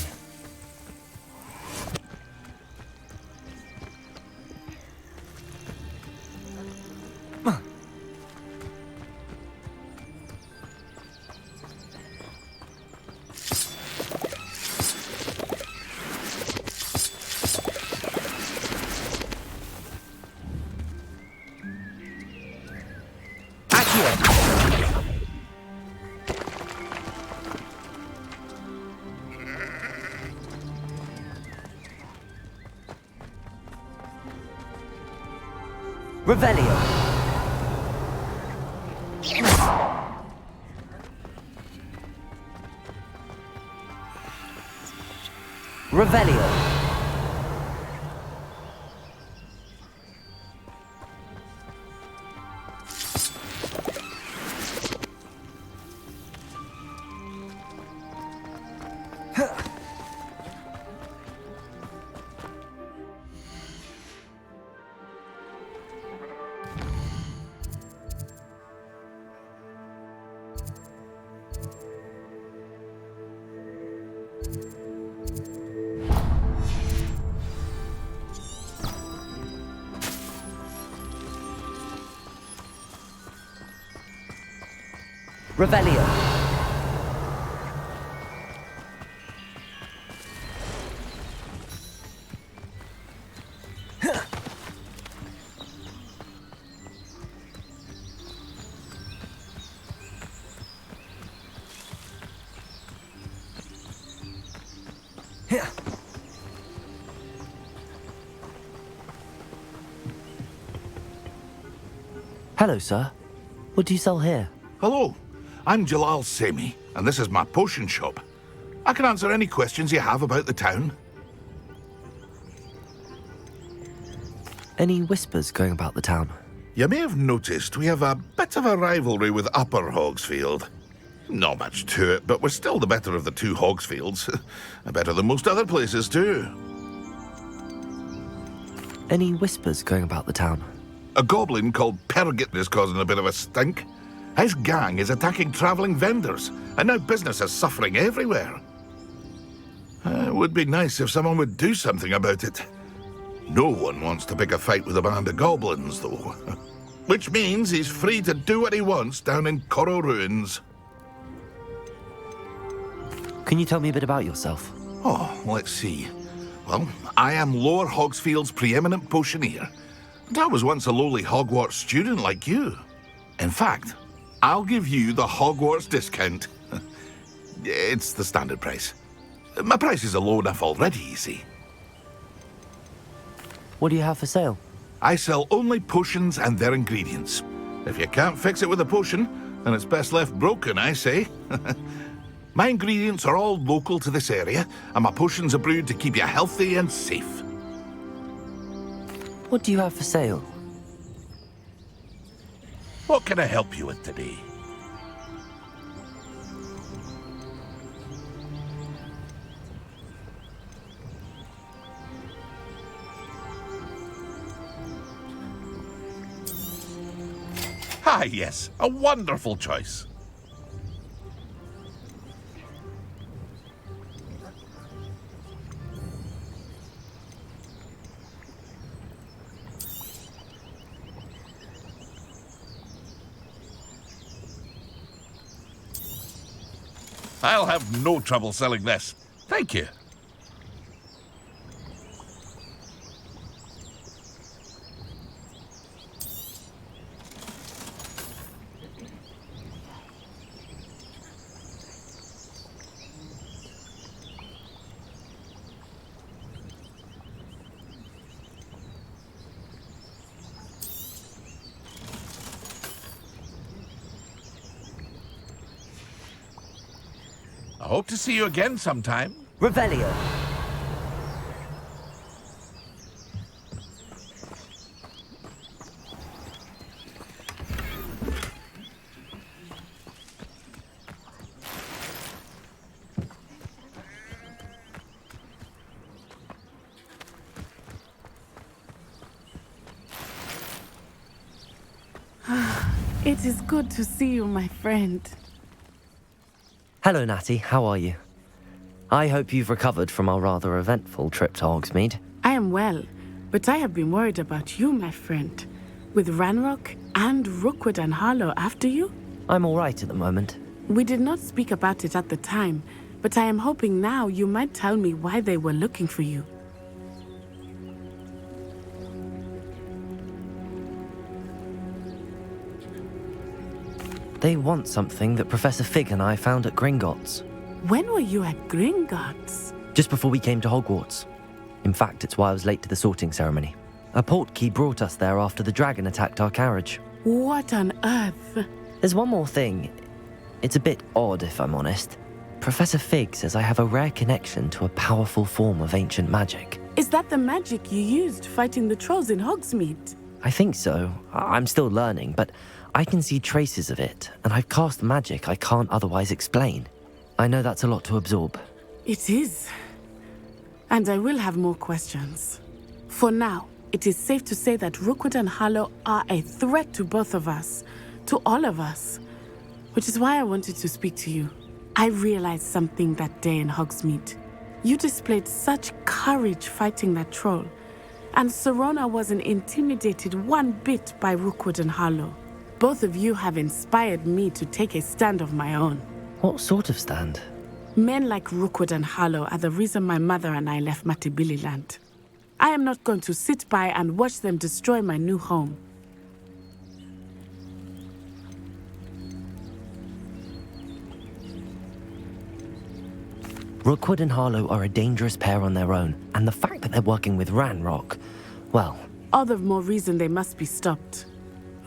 Revelio. Revelio. Revelio. Hello, sir. What do you sell here? Hello, I'm Jalal Semi, and this is my potion shop. I can answer any questions you have about the town. Any whispers going about the town? You may have noticed we have a bit of a rivalry with Upper Hogsfield. Not much to it, but we're still the better of the two Hogsfields. Better than most other places, too. Any whispers going about the town? A goblin called Pergit is causing a bit of a stink. His gang is attacking travelling vendors, and now business is suffering everywhere. It would be nice if someone would do something about it. No one wants to pick a fight with a band of goblins, though. Which means he's free to do what he wants down in Corro Ruins. Can you tell me a bit about yourself? Oh, let's see. Well, I am Lower Hogsfield's preeminent potioneer. And I was once a lowly Hogwarts student like you. In fact, I'll give you the Hogwarts discount. It's the standard price. My prices are low enough already, you see. What do you have for sale? I sell only potions and their ingredients. If you can't fix it with a potion, then it's best left broken, I say. My ingredients are all local to this area, and my potions are brewed to keep you healthy and safe. What do you have for sale? What can I help you with today? Ah, yes, a wonderful choice. I'll have no trouble selling this. Thank you. I hope to see you again sometime. Revelio. It is good to see you, my friend. Hello, Natty. How are you? I hope you've recovered from our rather eventful trip to Hogsmeade. I am well, but I have been worried about you, my friend. With Ranrock and Rookwood and Harlow after you? I'm all right at the moment. We did not speak about it at the time, but I am hoping now you might tell me why they were looking for you. They want something that Professor Fig and I found at Gringotts. When were you at Gringotts? Just before we came to Hogwarts. In fact, it's why I was late to the sorting ceremony. A portkey brought us there after the dragon attacked our carriage. What on earth? There's one more thing. It's a bit odd, if I'm honest. Professor Fig says I have a rare connection to a powerful form of ancient magic. Is that the magic you used fighting the trolls in Hogsmeade? I think so. I'm still learning, but I can see traces of it, and I've cast magic I can't otherwise explain. I know that's a lot to absorb. It is. And I will have more questions. For now, it is safe to say that Rookwood and Harlow are a threat to both of us, to all of us. Which is why I wanted to speak to you. I realized something that day in Hogsmeade. You displayed such courage fighting that troll, and Serona wasn't intimidated one bit by Rookwood and Harlow. Both of you have inspired me to take a stand of my own. What sort of stand? Men like Rookwood and Harlow are the reason my mother and I left Matabeleland. I am not going to sit by and watch them destroy my new home. Rookwood and Harlow are a dangerous pair on their own, and the fact that they're working with Ranrock, well... All the more reason they must be stopped.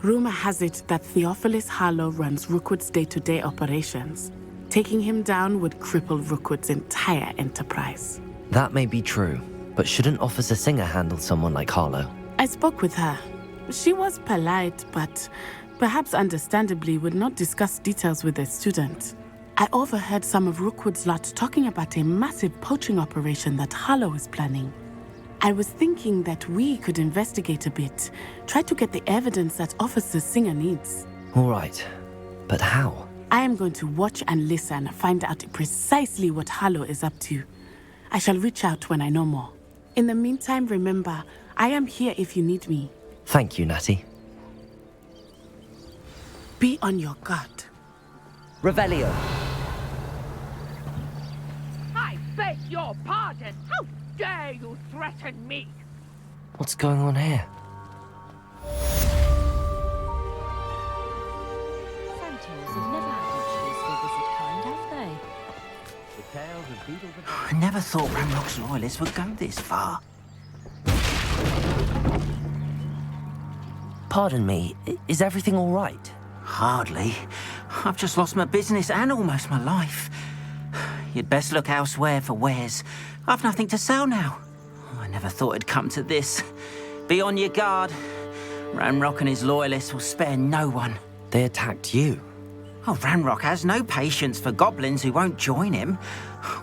Rumor has it that Theophilus Harlow runs Rookwood's day-to-day operations. Taking him down would cripple Rookwood's entire enterprise. That may be true, but shouldn't Officer Singer handle someone like Harlow? I spoke with her. She was polite, but perhaps understandably would not discuss details with a student. I overheard some of Rookwood's lot talking about a massive poaching operation that Harlow is planning. I was thinking that we could investigate a bit, try to get the evidence that Officer Singer needs. All right, but how? I am going to watch and listen, find out precisely what Harlow is up to. I shall reach out when I know more. In the meantime, remember, I am here if you need me. Thank you, Natty. Be on your guard. Revelio. I beg your pardon. How dare you threaten me? What's going on here? Centaurs have never had much use for wizard kind, have they? The tales of Beetle the... I never thought Ranrock's loyalists would go this far. Pardon me, is everything all right? Hardly. I've just lost my business and almost my life. You'd best look elsewhere for wares. I've nothing to sell now. I never thought it'd come to this. Be on your guard. Ranrock and his loyalists will spare no one. They attacked you? Oh, Ranrock has no patience for goblins who won't join him.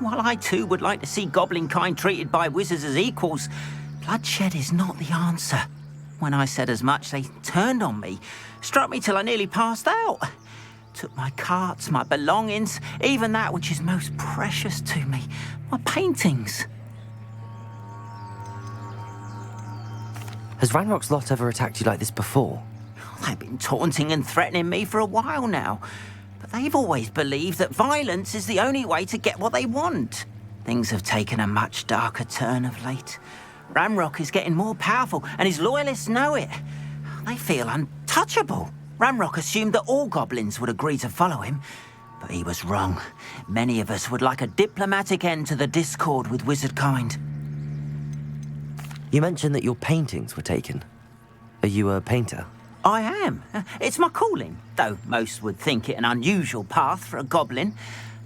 While I too would like to see goblin kind treated by wizards as equals, bloodshed is not the answer. When I said as much, they turned on me, struck me till I nearly passed out. Took my carts, my belongings, even that which is most precious to me, my paintings. Has Ranrock's lot ever attacked you like this before? They've been taunting and threatening me for a while now, but they've always believed that violence is the only way to get what they want. Things have taken a much darker turn of late. Ranrock is getting more powerful, and his loyalists know it. They feel untouchable. Ranrock assumed that all goblins would agree to follow him, but he was wrong. Many of us would like a diplomatic end to the discord with wizard kind. You mentioned that your paintings were taken. Are you a painter? I am. It's my calling, though most would think it an unusual path for a goblin.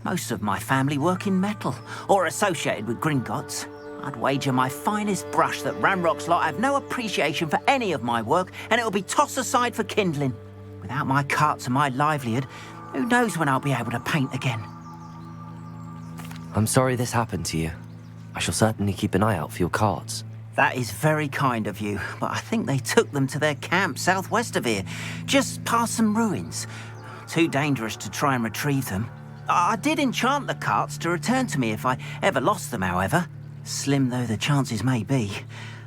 Most of my family work in metal, or associated with Gringotts. I'd wager my finest brush that Ranrock's lot have no appreciation for any of my work, and it'll be tossed aside for kindling. Without my carts and my livelihood, who knows when I'll be able to paint again? I'm sorry this happened to you. I shall certainly keep an eye out for your carts. That is very kind of you, but I think they took them to their camp southwest of here, just past some ruins. Too dangerous to try and retrieve them. I did enchant the carts to return to me if I ever lost them, however. Slim though the chances may be,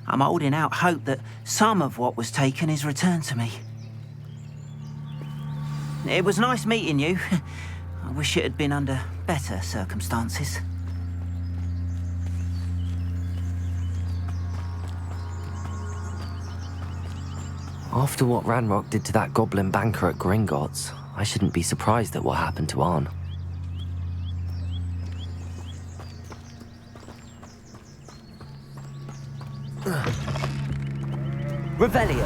I'm holding out hope that some of what was taken is returned to me. It was nice meeting you. I wish it had been under better circumstances. After what Ranrock did to that goblin banker at Gringotts, I shouldn't be surprised at what happened to Arn. Revelio.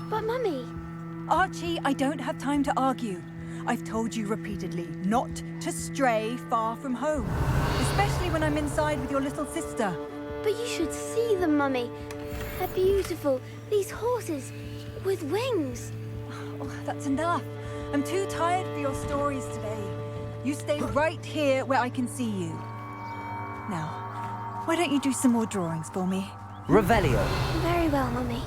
But Mummy... Archie, I don't have time to argue. I've told you repeatedly not to stray far from home, especially when I'm inside with your little sister. But you should see them, Mummy. They're beautiful. These horses with wings. Oh, that's enough. I'm too tired for your stories today. You stay right here where I can see you. Now, why don't you do some more drawings for me? Revelio. Very well, Mummy.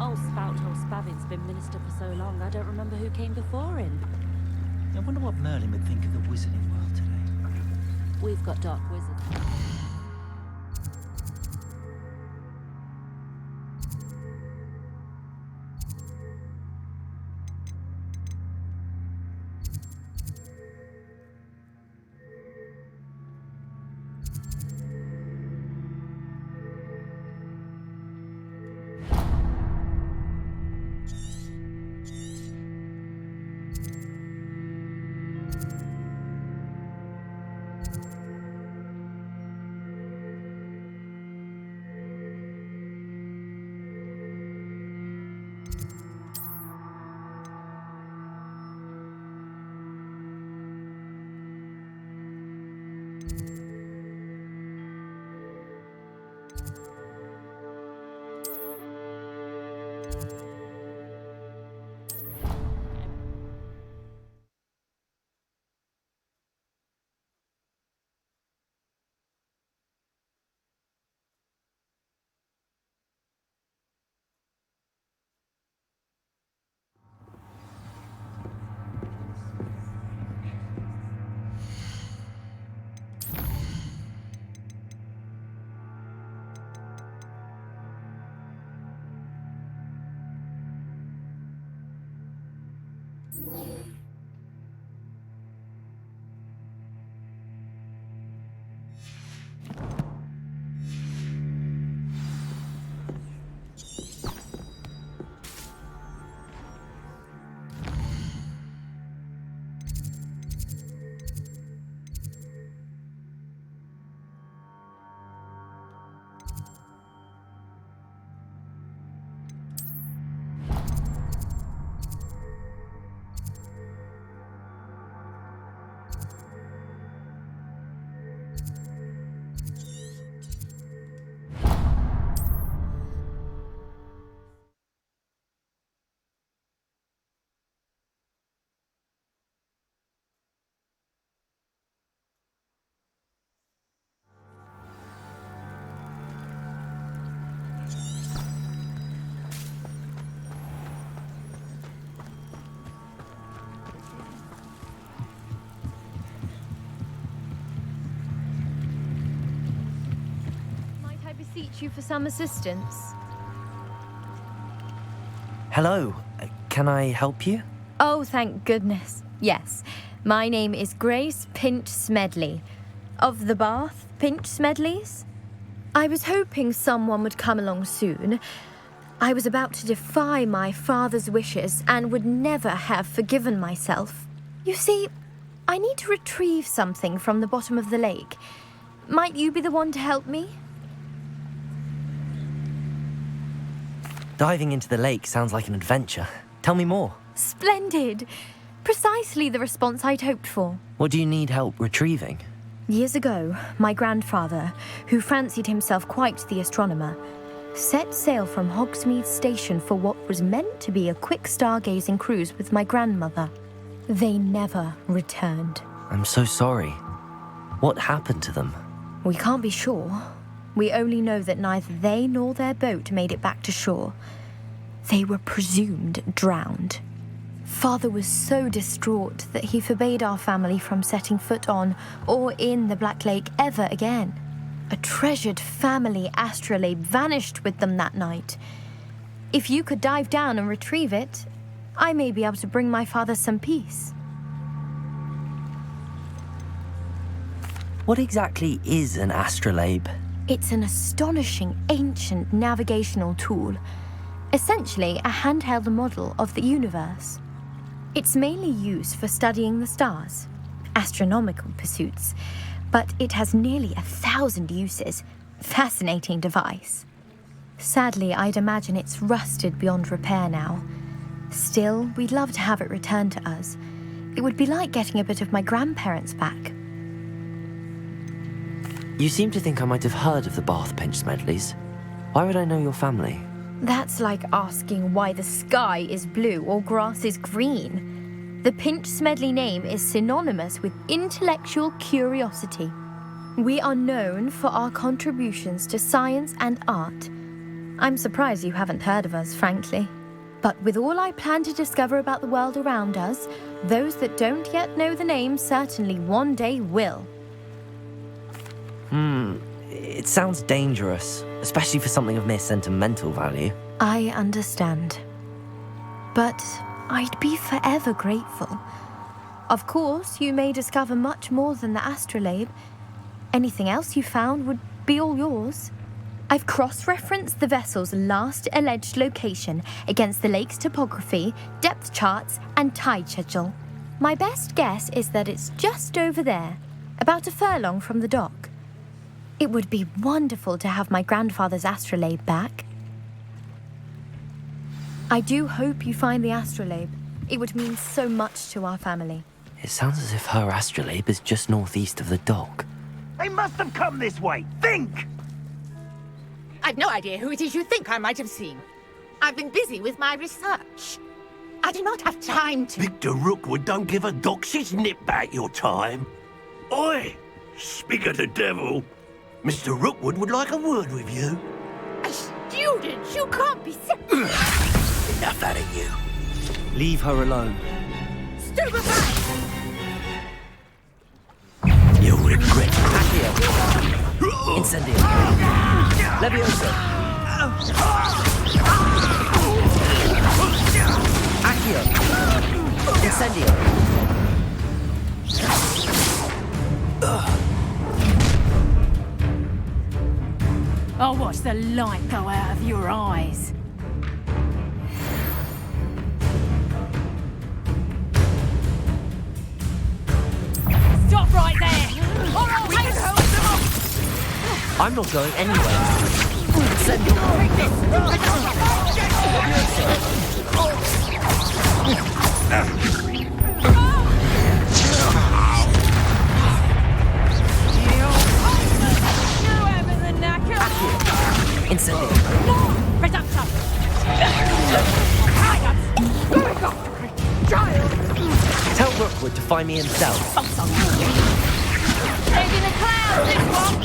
Old spout old Spavin's been minister for so long, I don't remember who came before him. I wonder what Merlin would think of the wizarding world today. We've got dark wizards. Beseech you for some assistance. Hello, can I help you? Oh, thank goodness. Yes, my name is Grace Pinch Smedley, of the Bath Pinch Smedleys. I was hoping someone would come along soon. I was about to defy my father's wishes and would never have forgiven myself. You see, I need to retrieve something from the bottom of the lake. Might you be the one to help me? Diving into the lake sounds like an adventure. Tell me more. Splendid! Precisely the response I'd hoped for. What do you need help retrieving? Years ago, my grandfather, who fancied himself quite the astronomer, set sail from Hogsmeade Station for what was meant to be a quick stargazing cruise with my grandmother. They never returned. I'm so sorry. What happened to them? We can't be sure. We only know that neither they nor their boat made it back to shore. They were presumed drowned. Father was so distraught that he forbade our family from setting foot on or in the Black Lake ever again. A treasured family astrolabe vanished with them that night. If you could dive down and retrieve it, I may be able to bring my father some peace. What exactly is an astrolabe? It's an astonishing ancient navigational tool, essentially a handheld model of the universe. It's mainly used for studying the stars, astronomical pursuits, but it has nearly 1,000 uses. Fascinating device. Sadly, I'd imagine it's rusted beyond repair now. Still, we'd love to have it returned to us. It would be like getting a bit of my grandparents back. You seem to think I might have heard of the Bath Pinch Smedleys. Why would I know your family? That's like asking why the sky is blue or grass is green. The Pinch Smedley name is synonymous with intellectual curiosity. We are known for our contributions to science and art. I'm surprised you haven't heard of us, frankly. But with all I plan to discover about the world around us, those that don't yet know the name certainly one day will. It sounds dangerous, especially for something of mere sentimental value. I understand. But I'd be forever grateful. Of course, you may discover much more than the astrolabe. Anything else you found would be all yours. I've cross-referenced the vessel's last alleged location against the lake's topography, depth charts, and tide schedule. My best guess is that it's just over there, about a furlong from the dock. It would be wonderful to have my grandfather's astrolabe back. I do hope you find the astrolabe. It would mean so much to our family. It sounds as if her astrolabe is just northeast of the dock. They must have come this way. Think! I've no idea who it is you think I might have seen. I've been busy with my research. I do not have time to... Victor Rookwood don't give a doxy's nip back your time. Oi! Speak of the devil. Mr. Rookwood would like a word with you. A student? You can't be... Enough out of you. Leave her alone. Stupefy! You'll regret it. Accio. Incendio. Levioso. Accio. Incendio! I'll watch the light go out of your eyes. Stop right there! All right, we can hold them off! I'm not going anywhere. Incendio! Incendio! Reductor! Tell Rookwood to find me himself. Taking a cloud, this one!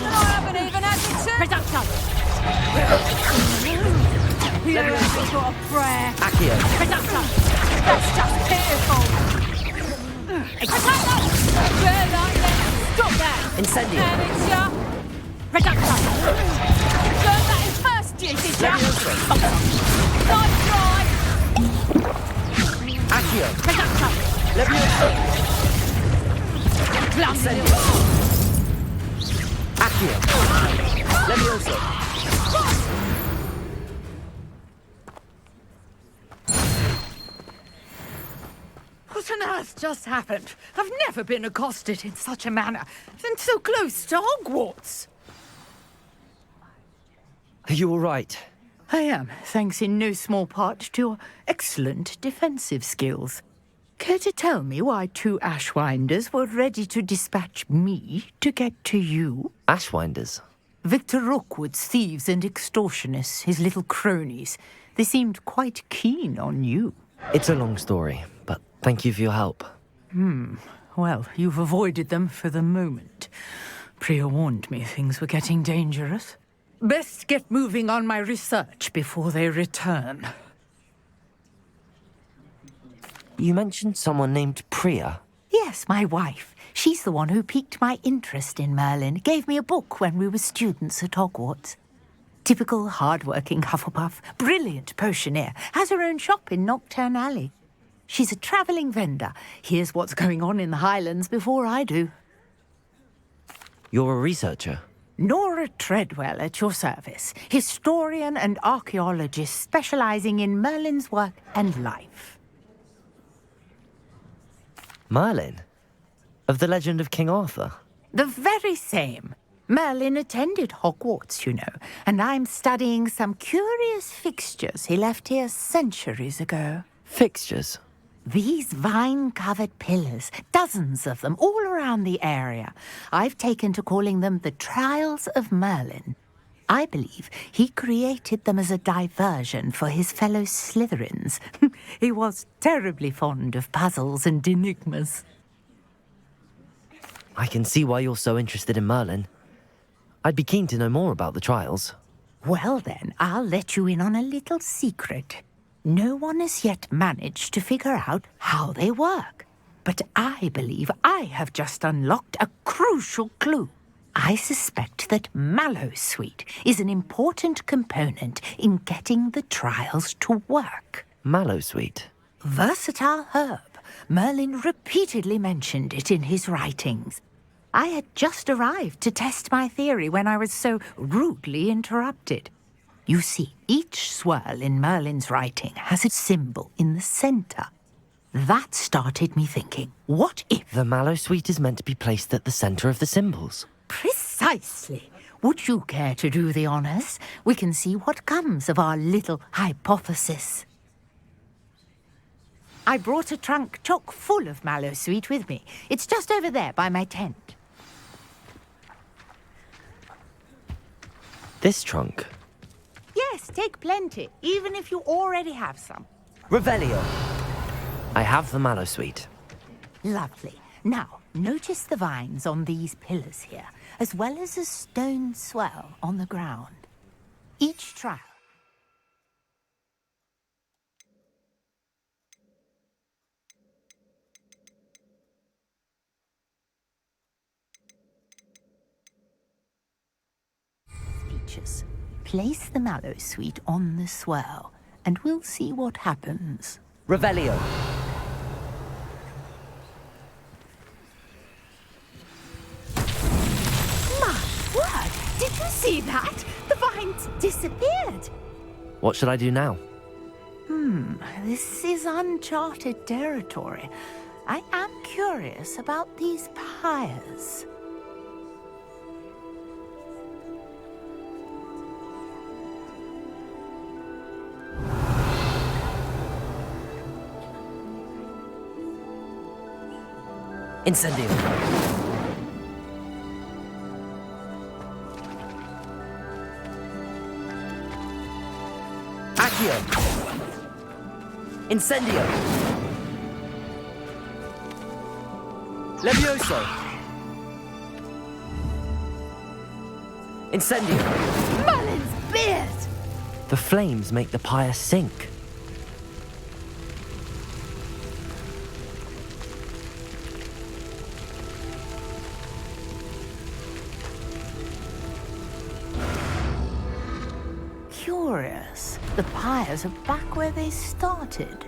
I haven't even had the chance! Reductor! You haven't got a prayer! Accio! Reductor! That's just pitiful! Reductor! There, like that! Stop that! Incendio! And it's ya! Reductor! Learn that in first year, did ya? Nice try! Accio! Reductor! Levioso! Clumsy! Accio! Levioso! What on earth just happened? I've never been accosted in such a manner, and so close to Hogwarts. Are you all right? I am, thanks in no small part to your excellent defensive skills. Care to tell me why 2 Ashwinders were ready to dispatch me to get to you? Ashwinders? Victor Rookwood's thieves and extortionists, his little cronies. They seemed quite keen on you. It's a long story, but thank you for your help. Well, you've avoided them for the moment. Priya warned me things were getting dangerous. Best get moving on my research before they return. You mentioned someone named Priya. Yes, my wife. She's the one who piqued my interest in Merlin. Gave me a book when we were students at Hogwarts. Typical hard-working Hufflepuff, brilliant potioneer, has her own shop in Nocturne Alley. She's a travelling vendor. Hears what's going on in the Highlands before I do. You're a researcher? Nora Treadwell at your service, historian and archaeologist specialising in Merlin's work and life. Merlin? Of the legend of King Arthur? The very same. Merlin attended Hogwarts, you know, and I'm studying some curious fixtures he left here centuries ago. Fixtures? These vine-covered pillars, dozens of them, all around the area. I've taken to calling them the Trials of Merlin. I believe he created them as a diversion for his fellow Slytherins. He was terribly fond of puzzles and enigmas. I can see why you're so interested in Merlin. I'd be keen to know more about the trials. Well then, I'll let you in on a little secret. No one has yet managed to figure out how they work. But I believe I have just unlocked a crucial clue. I suspect that Mallowsweet is an important component in getting the trials to work. Mallowsweet? Versatile herb. Merlin repeatedly mentioned it in his writings. I had just arrived to test my theory when I was so rudely interrupted. You see, each swirl in Merlin's writing has a symbol in the centre. That started me thinking, what if... The Mallowsweet is meant to be placed at the centre of the symbols. Precisely. Would you care to do the honours? We can see what comes of our little hypothesis. I brought a trunk chock full of Mallowsweet with me. It's just over there by my tent. This trunk? Yes, take plenty, even if you already have some. Revelio. I have the Mallowsweet. Lovely. Now, notice the vines on these pillars here, as well as a stone swell on the ground. Each trial. Features. Place the Mallowsweet on the swirl, and we'll see what happens. Revelio. See that? The vines disappeared. What should I do now? This is uncharted territory. I am curious about these pyres. Incendio. Accio. Incendio. Levioso. Incendio. Merlin's beard! The flames make the pyre sink. Curious. The pyres are back where they started.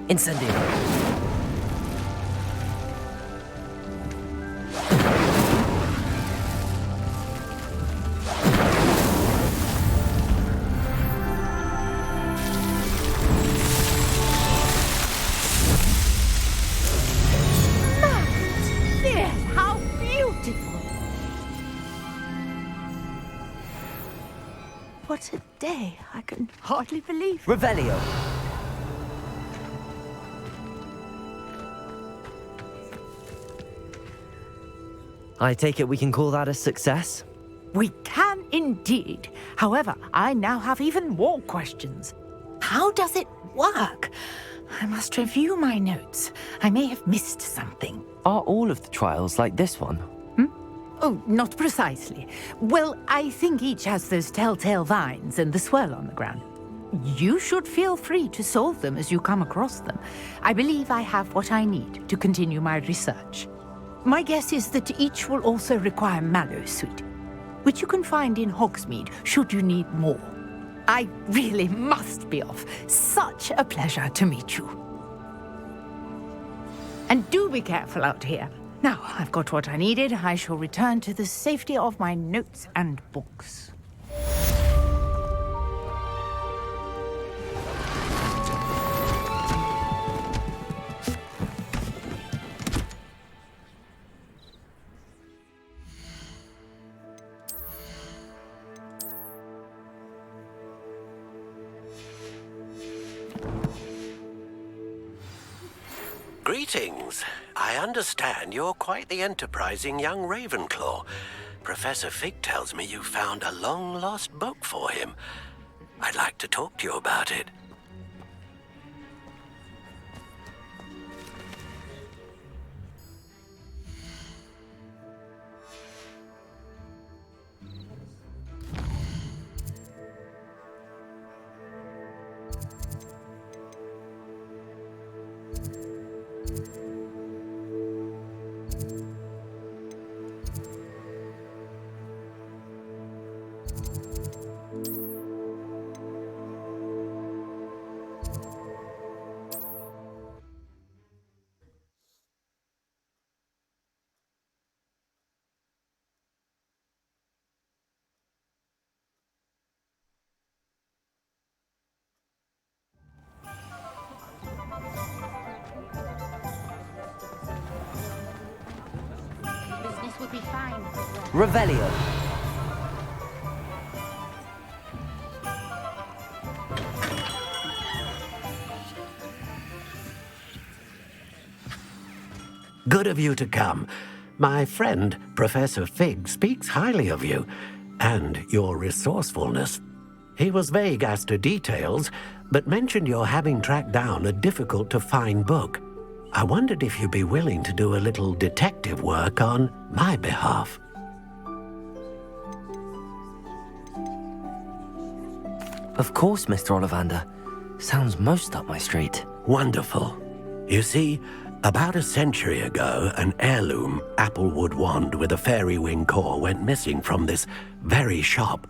Incendio. How beautiful! What a day. I can hardly believe. Revelio. I take it we can call that a success? We can indeed. However, I now have even more questions. How does it work? I must review my notes. I may have missed something. Are all of the trials like this one? Oh, not precisely. Well, I think each has those telltale vines and the swirl on the ground. You should feel free to solve them as you come across them. I believe I have what I need to continue my research. My guess is that each will also require Mallowsweet, which you can find in Hogsmeade should you need more. I really must be off. Such a pleasure to meet you. And do be careful out here. Now, I've got what I needed. I shall return to the safety of my notes and books. Greetings. I understand you're quite the enterprising young Ravenclaw. Professor Fig tells me you found a long-lost book for him. I'd like to talk to you about it. Business would be fine. Revelio. Good of you to come. My friend, Professor Fig, speaks highly of you and your resourcefulness. He was vague as to details, but mentioned your having tracked down a difficult-to-find book. I wondered if you'd be willing to do a little detective work on my behalf. Of course, Mr. Ollivander. Sounds most up my street. Wonderful. You see, about a century ago, an heirloom applewood wand with a fairy wing core went missing from this very shop.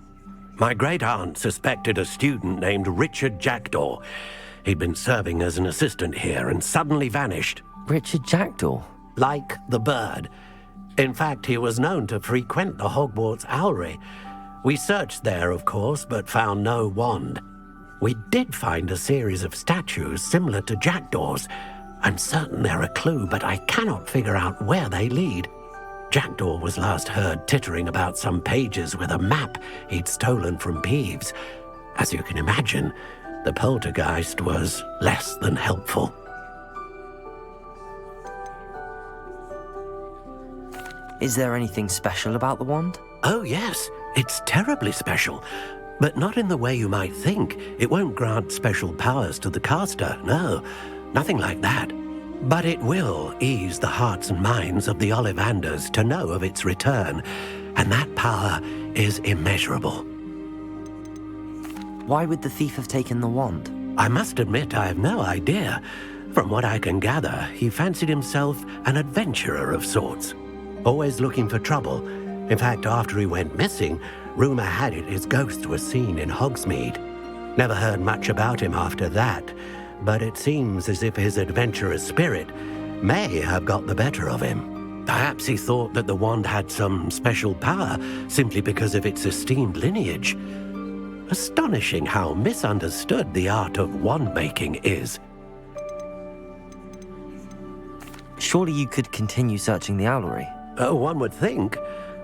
My great-aunt suspected a student named Richard Jackdaw. He'd been serving as an assistant here and suddenly vanished. Richard Jackdaw? Like the bird. In fact, he was known to frequent the Hogwarts Owlery. We searched there, of course, but found no wand. We did find a series of statues similar to Jackdaw's. I'm certain they're a clue, but I cannot figure out where they lead. Jackdaw was last heard tittering about some pages with a map he'd stolen from Peeves. As you can imagine, the poltergeist was less than helpful. Is there anything special about the wand? Oh, yes. It's terribly special. But not in the way you might think. It won't grant special powers to the caster, no. Nothing like that. But it will ease the hearts and minds of the Ollivanders to know of its return. And that power is immeasurable. Why would the thief have taken the wand? I must admit I have no idea. From what I can gather, he fancied himself an adventurer of sorts. Always looking for trouble. In fact, after he went missing, rumour had it his ghost was seen in Hogsmeade. Never heard much about him after that, but it seems as if his adventurous spirit may have got the better of him. Perhaps he thought that the wand had some special power simply because of its esteemed lineage. Astonishing how misunderstood the art of wand-making is. Surely you could continue searching the Owlery. Oh, one would think.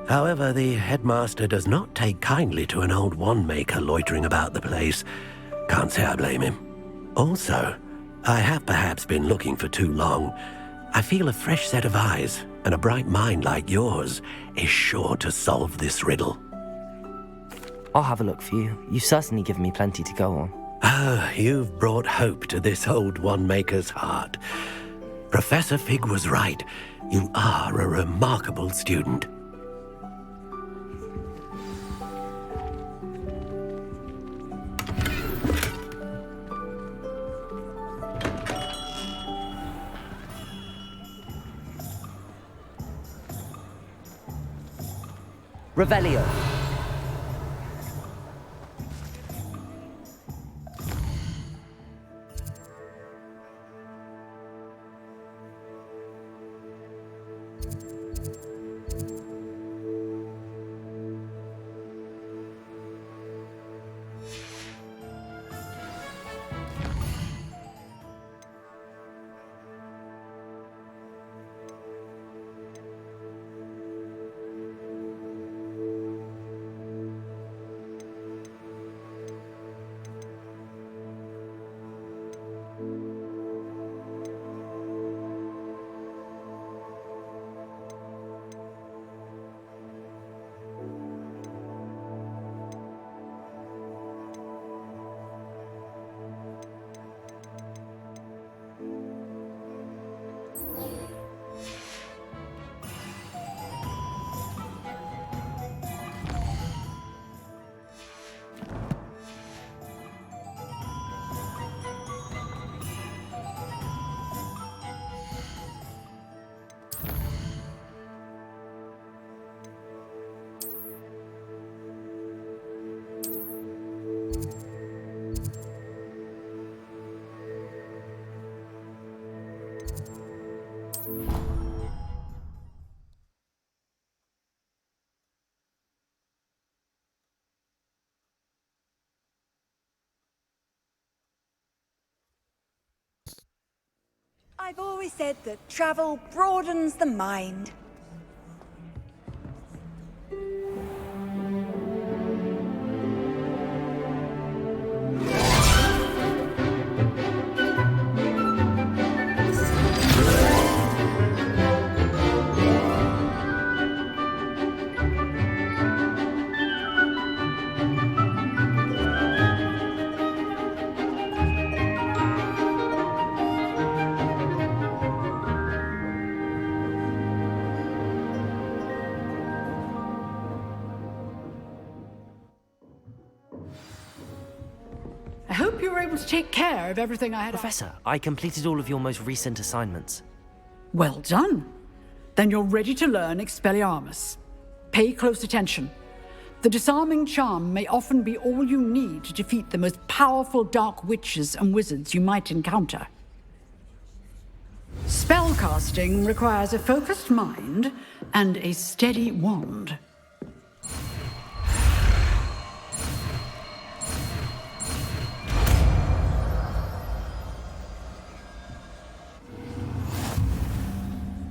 However, the headmaster does not take kindly to an old wand-maker loitering about the place. Can't say I blame him. Also, I have perhaps been looking for too long. I feel a fresh set of eyes, and a bright mind like yours is sure to solve this riddle. I'll have a look for you. You've certainly given me plenty to go on. Ah, you've brought hope to this old wand-maker's heart. Professor Fig was right. You are a remarkable student. Revelio. I've always said that travel broadens the mind. I hope you were able to take care of everything I had. Professor, I completed all of your most recent assignments. Well done. Then you're ready to learn Expelliarmus. Pay close attention. The disarming charm may often be all you need to defeat the most powerful dark witches and wizards you might encounter. Spellcasting requires a focused mind and a steady wand.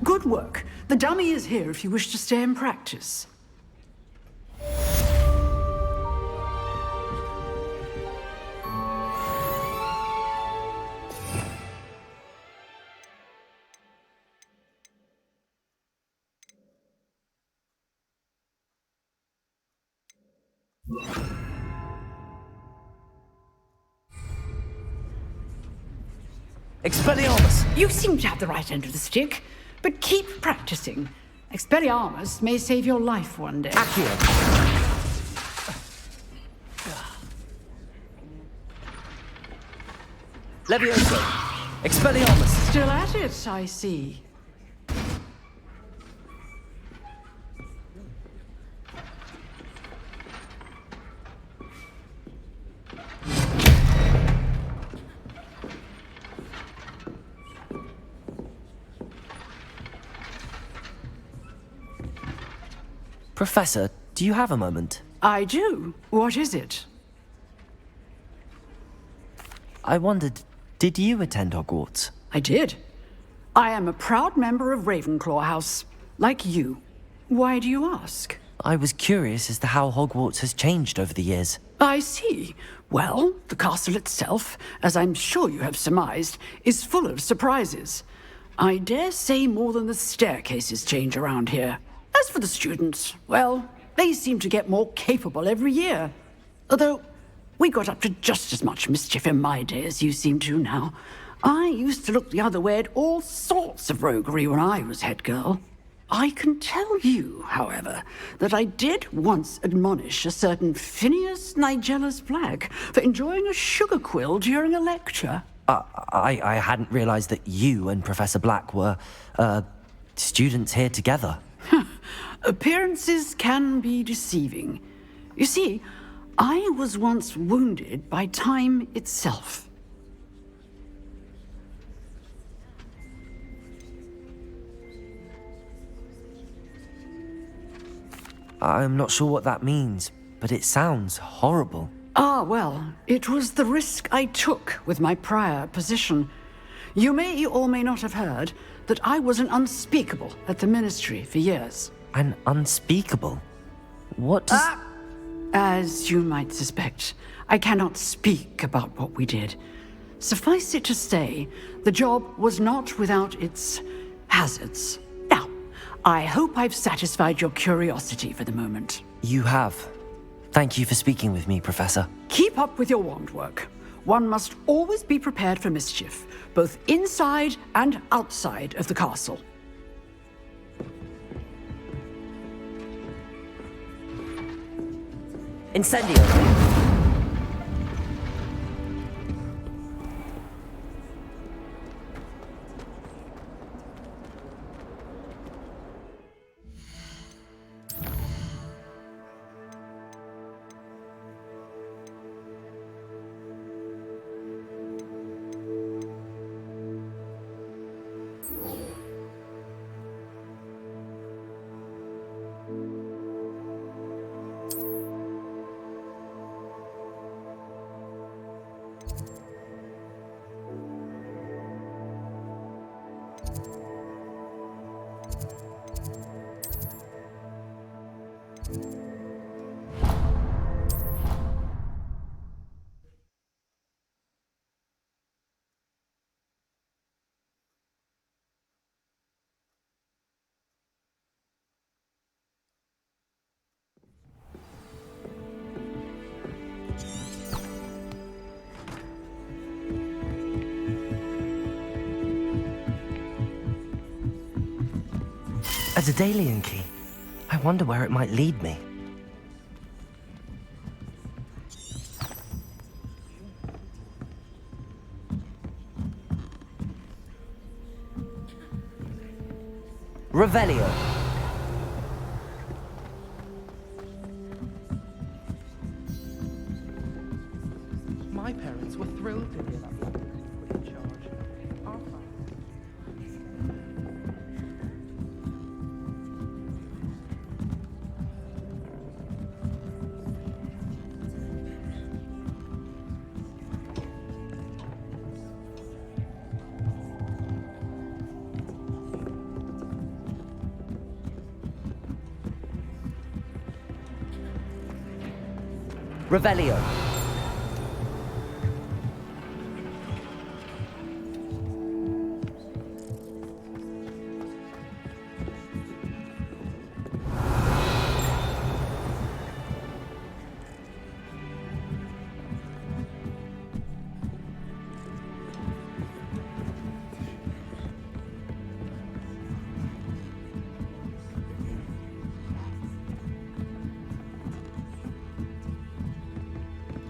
Good work. The dummy is here if you wish to stay and practice. Expelliarmus! You seem to have the right end of the stick, but keep practicing. Expelliarmus may save your life one day. Accio! Levioso! Expelliarmus! Still at it, I see. Professor, do you have a moment? I do. What is it? I wondered, did you attend Hogwarts? I did. I am a proud member of Ravenclaw House, like you. Why do you ask? I was curious as to how Hogwarts has changed over the years. I see. Well, the castle itself, as I'm sure you have surmised, is full of surprises. I dare say more than the staircases change around here. As for the students, well, they seem to get more capable every year. Although, we got up to just as much mischief in my day as you seem to now. I used to look the other way at all sorts of roguery when I was head girl. I can tell you, however, that I did once admonish a certain Phineas Nigella's Black for enjoying a sugar quill during a lecture. I hadn't realized that you and Professor Black were, students here together. Appearances can be deceiving. You see, I was once wounded by time itself. I'm not sure what that means, but it sounds horrible. Ah, well, it was the risk I took with my prior position. You may or may not have heard that I was an unspeakable at the Ministry for years. An unspeakable? What does... As you might suspect, I cannot speak about what we did. Suffice it to say, the job was not without its hazards. Now, I hope I've satisfied your curiosity for the moment. You have. Thank you for speaking with me, Professor. Keep up with your wand work. One must always be prepared for mischief, both inside and outside of the castle. Incendio! A Daedalian key. I wonder where it might lead me. Revelio. Revelio.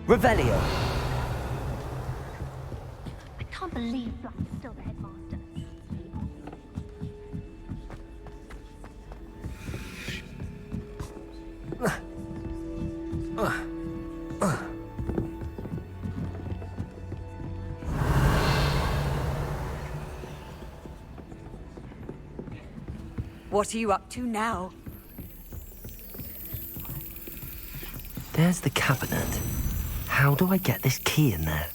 Revelio. I can't believe Black is still the headmaster. What are you up to now? There's the cabinet. How do I get this key in there?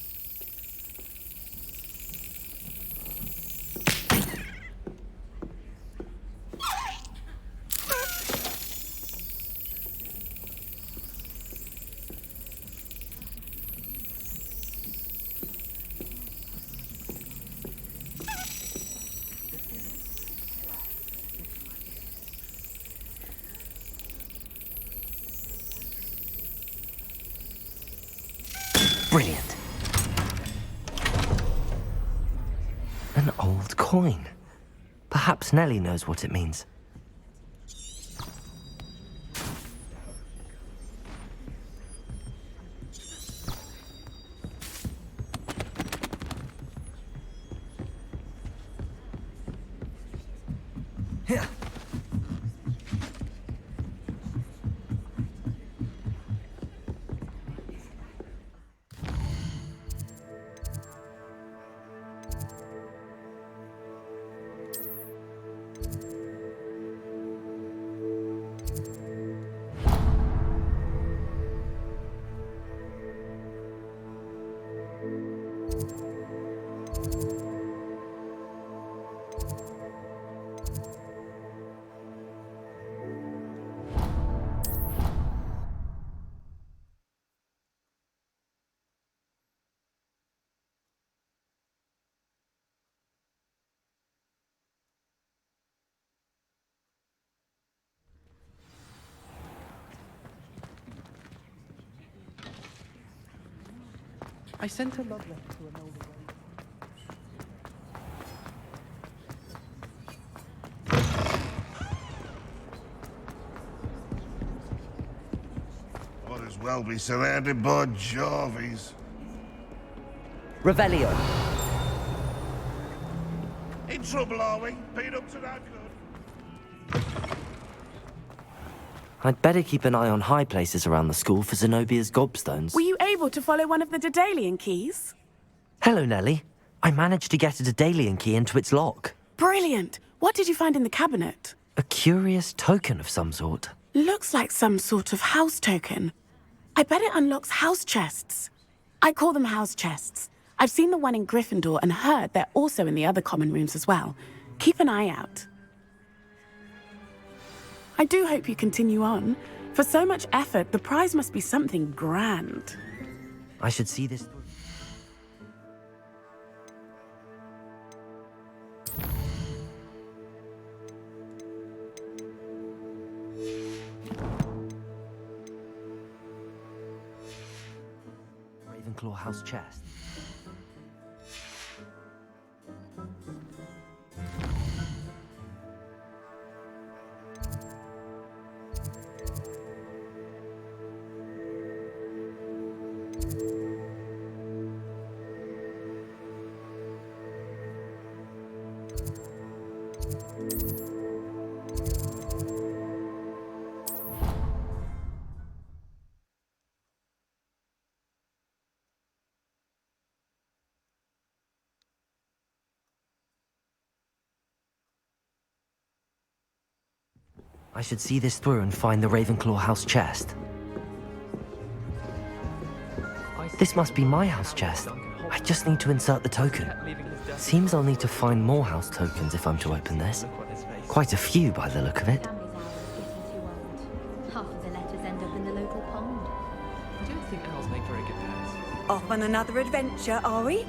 Brilliant. An old coin. Perhaps Nellie knows what it means. Here. I sent a love letter to an older Might as well be surrounded by Jarvies. Revelio. In trouble, are we? Been up to no good. I'd better keep an eye on high places around the school for Zenobia's gobstones. Were you able to follow one of the Daedalian keys? Hello, Nellie. I managed to get a Daedalian key into its lock. Brilliant! What did you find in the cabinet? A curious token of some sort. Looks like some sort of house token. I bet it unlocks house chests. I call them house chests. I've seen the one in Gryffindor and heard they're also in the other common rooms as well. Keep an eye out. I do hope you continue on. For so much effort, the prize must be something grand. I should see this. Ravenclaw house chest. I should see this through and find the Ravenclaw house chest. This must be my house chest. I just need to insert the token. Seems I'll need to find more house tokens if I'm to open this. Quite a few by the look of it. Half of the letters end up in the local pond. Doing think owls make very good pets. Off on another adventure, are we?